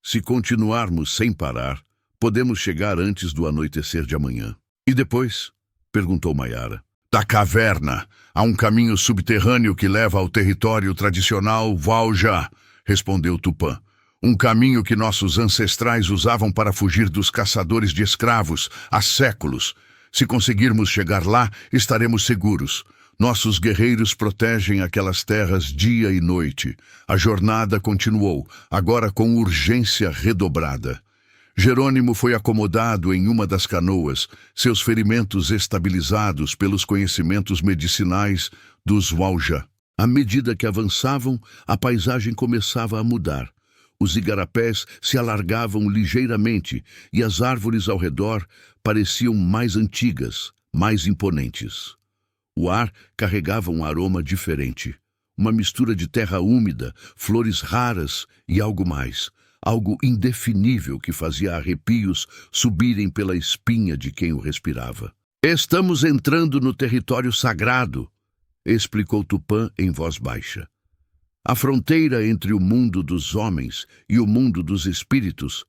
Se continuarmos sem parar, podemos chegar antes do anoitecer de amanhã. E depois? Perguntou Maiara. Da caverna, há um caminho subterrâneo que leva ao território tradicional Valja, respondeu Tupã. Um caminho que nossos ancestrais usavam para fugir dos caçadores de escravos há séculos. Se conseguirmos chegar lá, estaremos seguros. Nossos guerreiros protegem aquelas terras dia e noite. A jornada continuou, agora com urgência redobrada. Jerônimo foi acomodado em uma das canoas, seus ferimentos estabilizados pelos conhecimentos medicinais dos Valja. À medida que avançavam, a paisagem começava a mudar. Os igarapés se alargavam ligeiramente e as árvores ao redor pareciam mais antigas, mais imponentes. O ar carregava um aroma diferente, uma mistura de terra úmida, flores raras e algo mais. Algo indefinível que fazia arrepios subirem pela espinha de quem o respirava. Estamos entrando no território sagrado, explicou Tupã em voz baixa. A fronteira entre o mundo dos homens e o mundo dos espíritos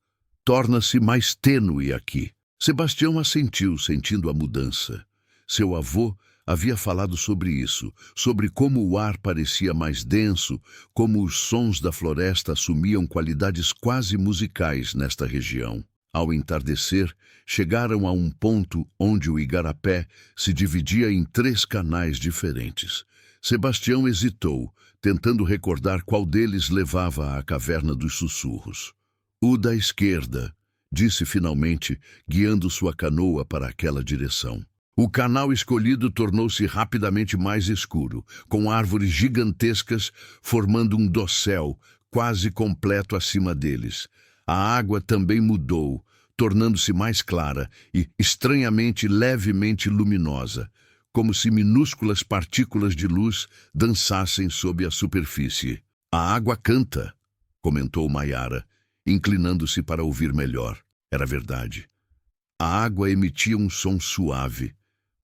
torna-se mais tênue aqui. Sebastião assentiu, sentindo a mudança. Seu avô havia falado sobre isso, sobre como o ar parecia mais denso, como os sons da floresta assumiam qualidades quase musicais nesta região. Ao entardecer, chegaram a um ponto onde o igarapé se dividia em 3 canais diferentes. Sebastião hesitou, tentando recordar qual deles levava à caverna dos sussurros. O da esquerda, disse finalmente, guiando sua canoa para aquela direção. O canal escolhido tornou-se rapidamente mais escuro, com árvores gigantescas formando um dossel quase completo acima deles. A água também mudou, tornando-se mais clara e, estranhamente, levemente luminosa, como se minúsculas partículas de luz dançassem sob a superfície. A água canta, comentou Maiara, inclinando-se para ouvir melhor. Era verdade. A água emitia um som suave,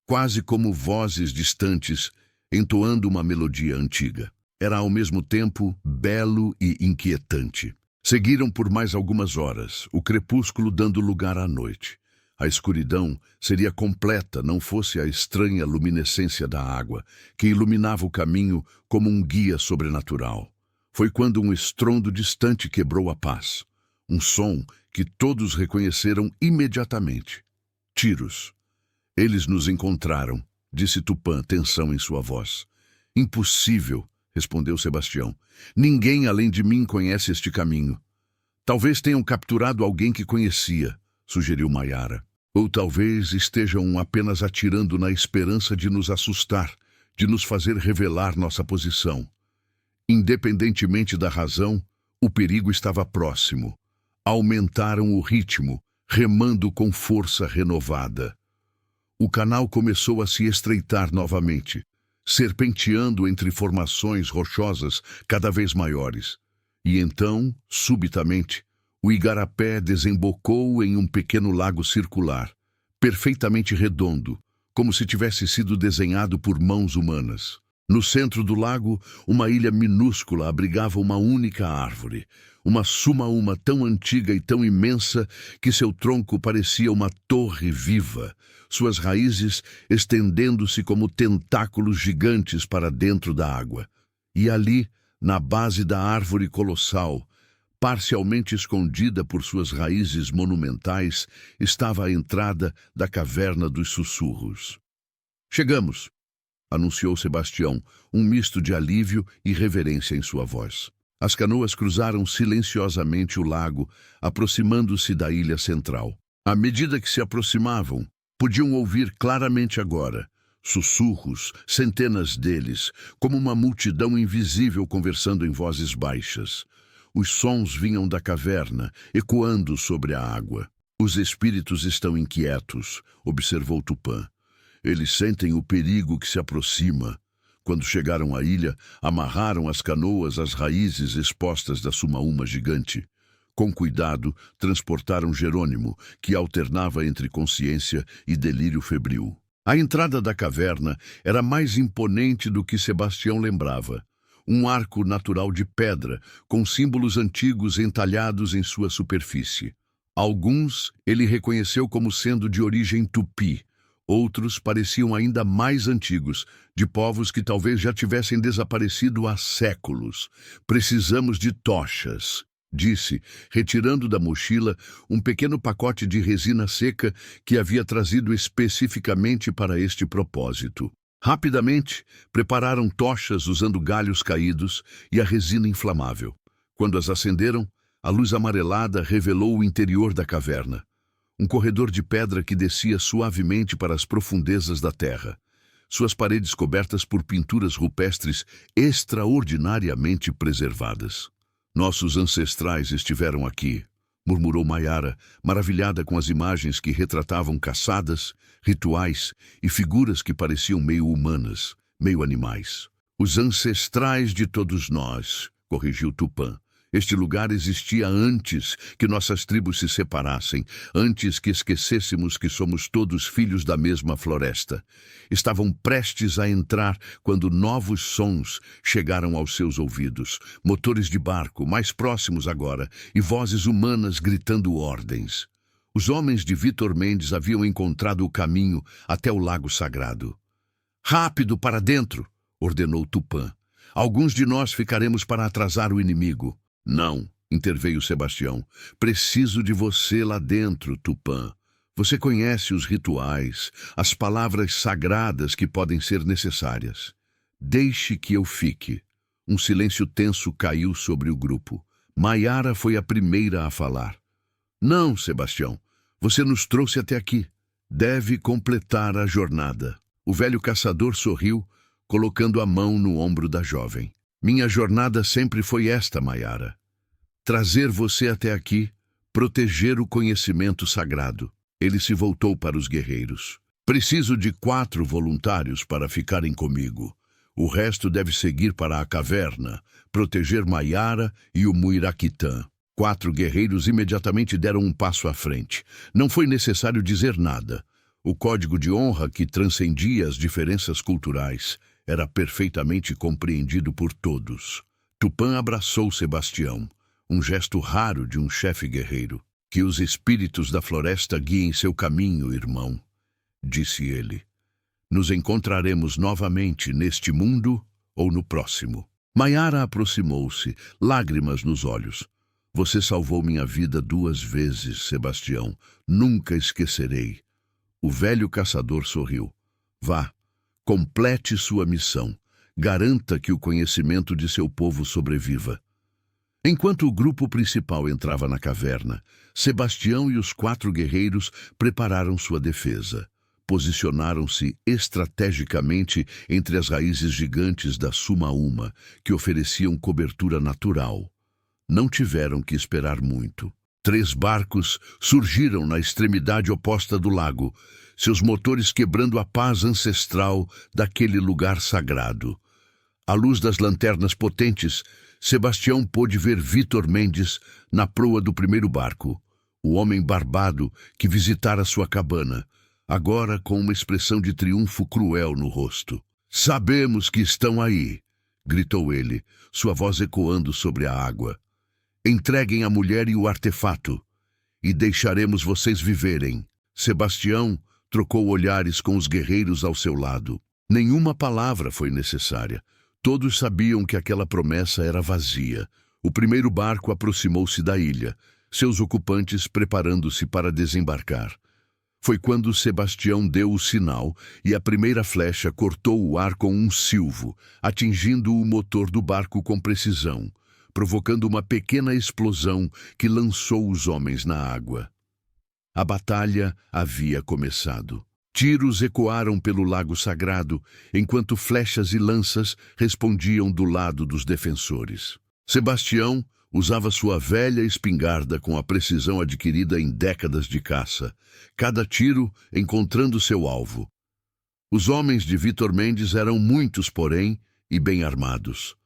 quase como vozes distantes, entoando uma melodia antiga. Era ao mesmo tempo belo e inquietante. Seguiram por mais algumas horas, o crepúsculo dando lugar à noite. A escuridão seria completa não fosse a estranha luminescência da água, que iluminava o caminho como um guia sobrenatural. Foi quando um estrondo distante quebrou a paz. Um som que todos reconheceram imediatamente. Tiros. Eles nos encontraram, disse Tupã, tensão em sua voz. Impossível, respondeu Sebastião. Ninguém além de mim conhece este caminho. Talvez tenham capturado alguém que conhecia, sugeriu Maiara. Ou talvez estejam apenas atirando na esperança de nos assustar, de nos fazer revelar nossa posição. Independentemente da razão, o perigo estava próximo. Aumentaram o ritmo, remando com força renovada. O canal começou a se estreitar novamente, serpenteando entre formações rochosas cada vez maiores. E então, subitamente, o igarapé desembocou em um pequeno lago circular, perfeitamente redondo, como se tivesse sido desenhado por mãos humanas. No centro do lago, uma ilha minúscula abrigava uma única árvore, uma suma-uma tão antiga e tão imensa que seu tronco parecia uma torre viva, suas raízes estendendo-se como tentáculos gigantes para dentro da água. E ali, na base da árvore colossal, parcialmente escondida por suas raízes monumentais, estava a entrada da caverna dos sussurros. Chegamos, anunciou Sebastião, um misto de alívio e reverência em sua voz. As canoas cruzaram silenciosamente o lago, aproximando-se da ilha central. À medida que se aproximavam, podiam ouvir claramente agora sussurros, centenas deles, como uma multidão invisível conversando em vozes baixas. Os sons vinham da caverna, ecoando sobre a água. Os espíritos estão inquietos, observou Tupã. Eles sentem o perigo que se aproxima. Quando chegaram à ilha, amarraram as canoas às raízes expostas da suma-uma gigante. Com cuidado, transportaram Jerônimo, que alternava entre consciência e delírio febril. A entrada da caverna era mais imponente do que Sebastião lembrava. Um arco natural de pedra, com símbolos antigos entalhados em sua superfície. Alguns ele reconheceu como sendo de origem tupi. Outros pareciam ainda mais antigos, de povos que talvez já tivessem desaparecido há séculos. Precisamos de tochas, disse, retirando da mochila um pequeno pacote de resina seca que havia trazido especificamente para este propósito. Rapidamente, prepararam tochas usando galhos caídos e a resina inflamável. Quando as acenderam, a luz amarelada revelou o interior da caverna. Um corredor de pedra que descia suavemente para as profundezas da terra. Suas paredes cobertas por pinturas rupestres extraordinariamente preservadas. Nossos ancestrais estiveram aqui, murmurou Maiara, maravilhada com as imagens que retratavam caçadas, rituais e figuras que pareciam meio humanas, meio animais. Os ancestrais de todos nós, corrigiu Tupã. Este lugar existia antes que nossas tribos se separassem, antes que esquecêssemos que somos todos filhos da mesma floresta. Estavam prestes a entrar quando novos sons chegaram aos seus ouvidos, motores de barco, mais próximos agora, e vozes humanas gritando ordens. Os homens de Vitor Mendes haviam encontrado o caminho até o lago sagrado. "Rápido para dentro!" ordenou Tupã. "Alguns de nós ficaremos para atrasar o inimigo." "Não", interveio Sebastião. "Preciso de você lá dentro, Tupã. Você conhece os rituais, as palavras sagradas que podem ser necessárias. Deixe que eu fique." Um silêncio tenso caiu sobre o grupo. Maiara foi a primeira a falar. "Não, Sebastião. Você nos trouxe até aqui. Deve completar a jornada." O velho caçador sorriu, colocando a mão no ombro da jovem. "Minha jornada sempre foi esta, Maiara. Trazer você até aqui, proteger o conhecimento sagrado." Ele se voltou para os guerreiros. "Preciso de 4 voluntários para ficarem comigo. O resto deve seguir para a caverna, proteger Maiara e o Muiraquitã." 4 guerreiros imediatamente deram um passo à frente. Não foi necessário dizer nada. O código de honra, que transcendia as diferenças culturais, era perfeitamente compreendido por todos. Tupã abraçou Sebastião, um gesto raro de um chefe guerreiro. "Que os espíritos da floresta guiem seu caminho, irmão", disse ele. "Nos encontraremos novamente neste mundo ou no próximo." Maiara aproximou-se, lágrimas nos olhos. "Você salvou minha vida 2 vezes, Sebastião. Nunca esquecerei." O velho caçador sorriu. "Vá, complete sua missão. Garanta que o conhecimento de seu povo sobreviva." Enquanto o grupo principal entrava na caverna, Sebastião e os 4 guerreiros prepararam sua defesa. Posicionaram-se estrategicamente entre as raízes gigantes da Sumaúma, que ofereciam cobertura natural. Não tiveram que esperar muito. 3 barcos surgiram na extremidade oposta do lago, seus motores quebrando a paz ancestral daquele lugar sagrado. À luz das lanternas potentes, Sebastião pôde ver Vitor Mendes na proa do primeiro barco, o homem barbado que visitara sua cabana, agora com uma expressão de triunfo cruel no rosto. "Sabemos que estão aí", gritou ele, sua voz ecoando sobre a água. "Entreguem a mulher e o artefato, e deixaremos vocês viverem." Sebastião trocou olhares com os guerreiros ao seu lado. Nenhuma palavra foi necessária. Todos sabiam que aquela promessa era vazia. O primeiro barco aproximou-se da ilha, seus ocupantes preparando-se para desembarcar. Foi quando Sebastião deu o sinal e a primeira flecha cortou o ar com um silvo, atingindo o motor do barco com precisão, provocando uma pequena explosão que lançou os homens na água. A batalha havia começado. Tiros ecoaram pelo lago sagrado, enquanto flechas e lanças respondiam do lado dos defensores. Sebastião usava sua velha espingarda com a precisão adquirida em décadas de caça, cada tiro encontrando seu alvo. Os homens de Vitor Mendes eram muitos, porém, e bem armados.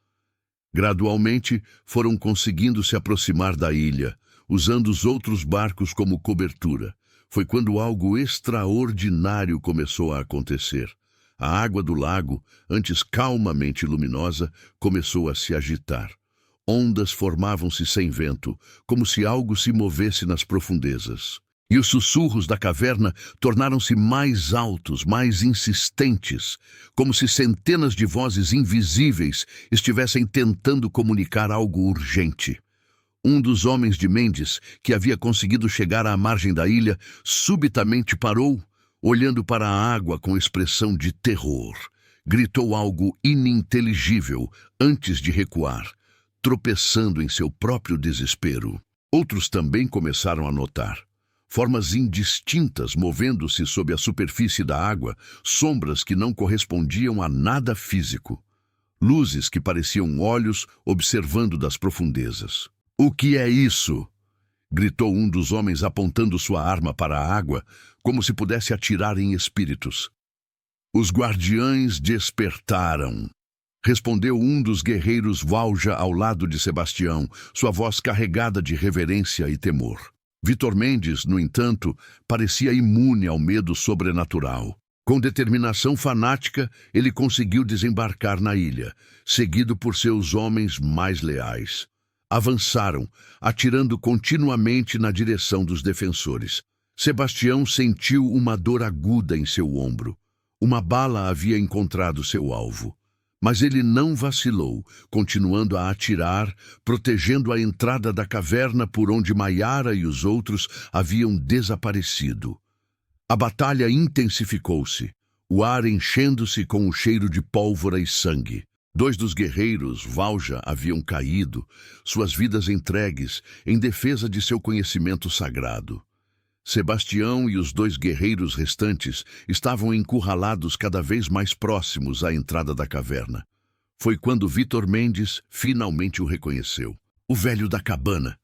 Gradualmente, foram conseguindo se aproximar da ilha, usando os outros barcos como cobertura. Foi quando algo extraordinário começou a acontecer. A água do lago, antes calmamente luminosa, começou a se agitar. Ondas formavam-se sem vento, como se algo se movesse nas profundezas. E os sussurros da caverna tornaram-se mais altos, mais insistentes, como se centenas de vozes invisíveis estivessem tentando comunicar algo urgente. Um dos homens de Mendes, que havia conseguido chegar à margem da ilha, subitamente parou, olhando para a água com expressão de terror. Gritou algo ininteligível antes de recuar, tropeçando em seu próprio desespero. Outros também começaram a notar. Formas indistintas movendo-se sob a superfície da água, sombras que não correspondiam a nada físico. Luzes que pareciam olhos observando das profundezas. "O que é isso?" gritou um dos homens apontando sua arma para a água, como se pudesse atirar em espíritos. "Os guardiães despertaram", respondeu um dos guerreiros Valja ao lado de Sebastião, sua voz carregada de reverência e temor. Vitor Mendes, no entanto, parecia imune ao medo sobrenatural. Com determinação fanática, ele conseguiu desembarcar na ilha, seguido por seus homens mais leais. Avançaram, atirando continuamente na direção dos defensores. Sebastião sentiu uma dor aguda em seu ombro. Uma bala havia encontrado seu alvo. Mas ele não vacilou, continuando a atirar, protegendo a entrada da caverna por onde Maiara e os outros haviam desaparecido. A batalha intensificou-se, o ar enchendo-se com o cheiro de pólvora e sangue. 2 dos guerreiros, Valja, haviam caído, suas vidas entregues em defesa de seu conhecimento sagrado. Sebastião e os 2 guerreiros restantes estavam encurralados cada vez mais próximos à entrada da caverna. Foi quando Vitor Mendes finalmente o reconheceu. "O velho da cabana!"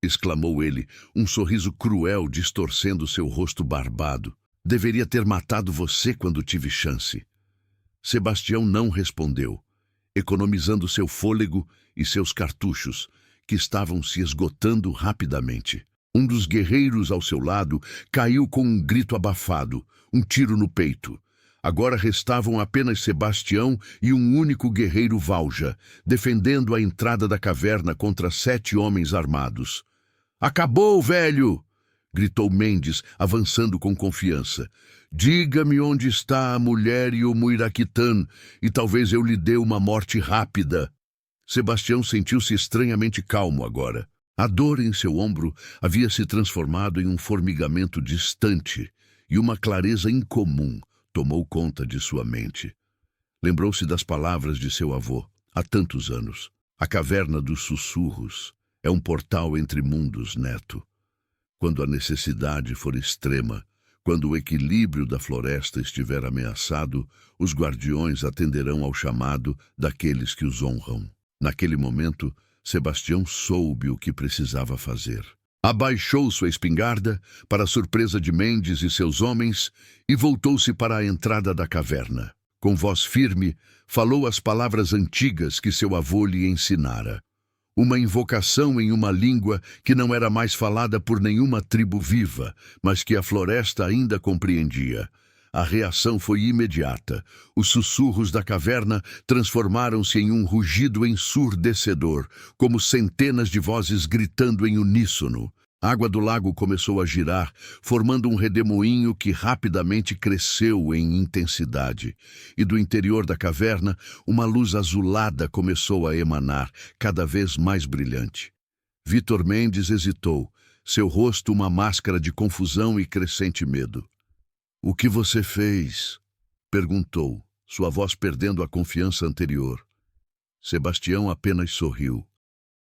exclamou ele, um sorriso cruel distorcendo seu rosto barbado. "Deveria ter matado você quando tive chance." Sebastião não respondeu, economizando seu fôlego e seus cartuchos, que estavam se esgotando rapidamente. Um dos guerreiros ao seu lado caiu com um grito abafado, um tiro no peito. Agora restavam apenas Sebastião e um único guerreiro, Valja, defendendo a entrada da caverna contra 7 homens armados. "Acabou, velho!" gritou Mendes, avançando com confiança. "Diga-me onde está a mulher e o Muiraquitã, e talvez eu lhe dê uma morte rápida." Sebastião sentiu-se estranhamente calmo agora. A dor em seu ombro havia se transformado em um formigamento distante, e uma clareza incomum tomou conta de sua mente. Lembrou-se das palavras de seu avô, há tantos anos. "A caverna dos sussurros é um portal entre mundos, neto. Quando a necessidade for extrema, quando o equilíbrio da floresta estiver ameaçado, os guardiões atenderão ao chamado daqueles que os honram." Naquele momento, Sebastião soube o que precisava fazer. Abaixou sua espingarda, para a surpresa de Mendes e seus homens, e voltou-se para a entrada da caverna. Com voz firme, falou as palavras antigas que seu avô lhe ensinara. Uma invocação em uma língua que não era mais falada por nenhuma tribo viva, mas que a floresta ainda compreendia. A reação foi imediata. Os sussurros da caverna transformaram-se em um rugido ensurdecedor, como centenas de vozes gritando em uníssono. A água do lago começou a girar, formando um redemoinho que rapidamente cresceu em intensidade. E do interior da caverna, uma luz azulada começou a emanar, cada vez mais brilhante. Vitor Mendes hesitou, seu rosto uma máscara de confusão e crescente medo. "O que você fez?" perguntou, sua voz perdendo a confiança anterior. Sebastião apenas sorriu.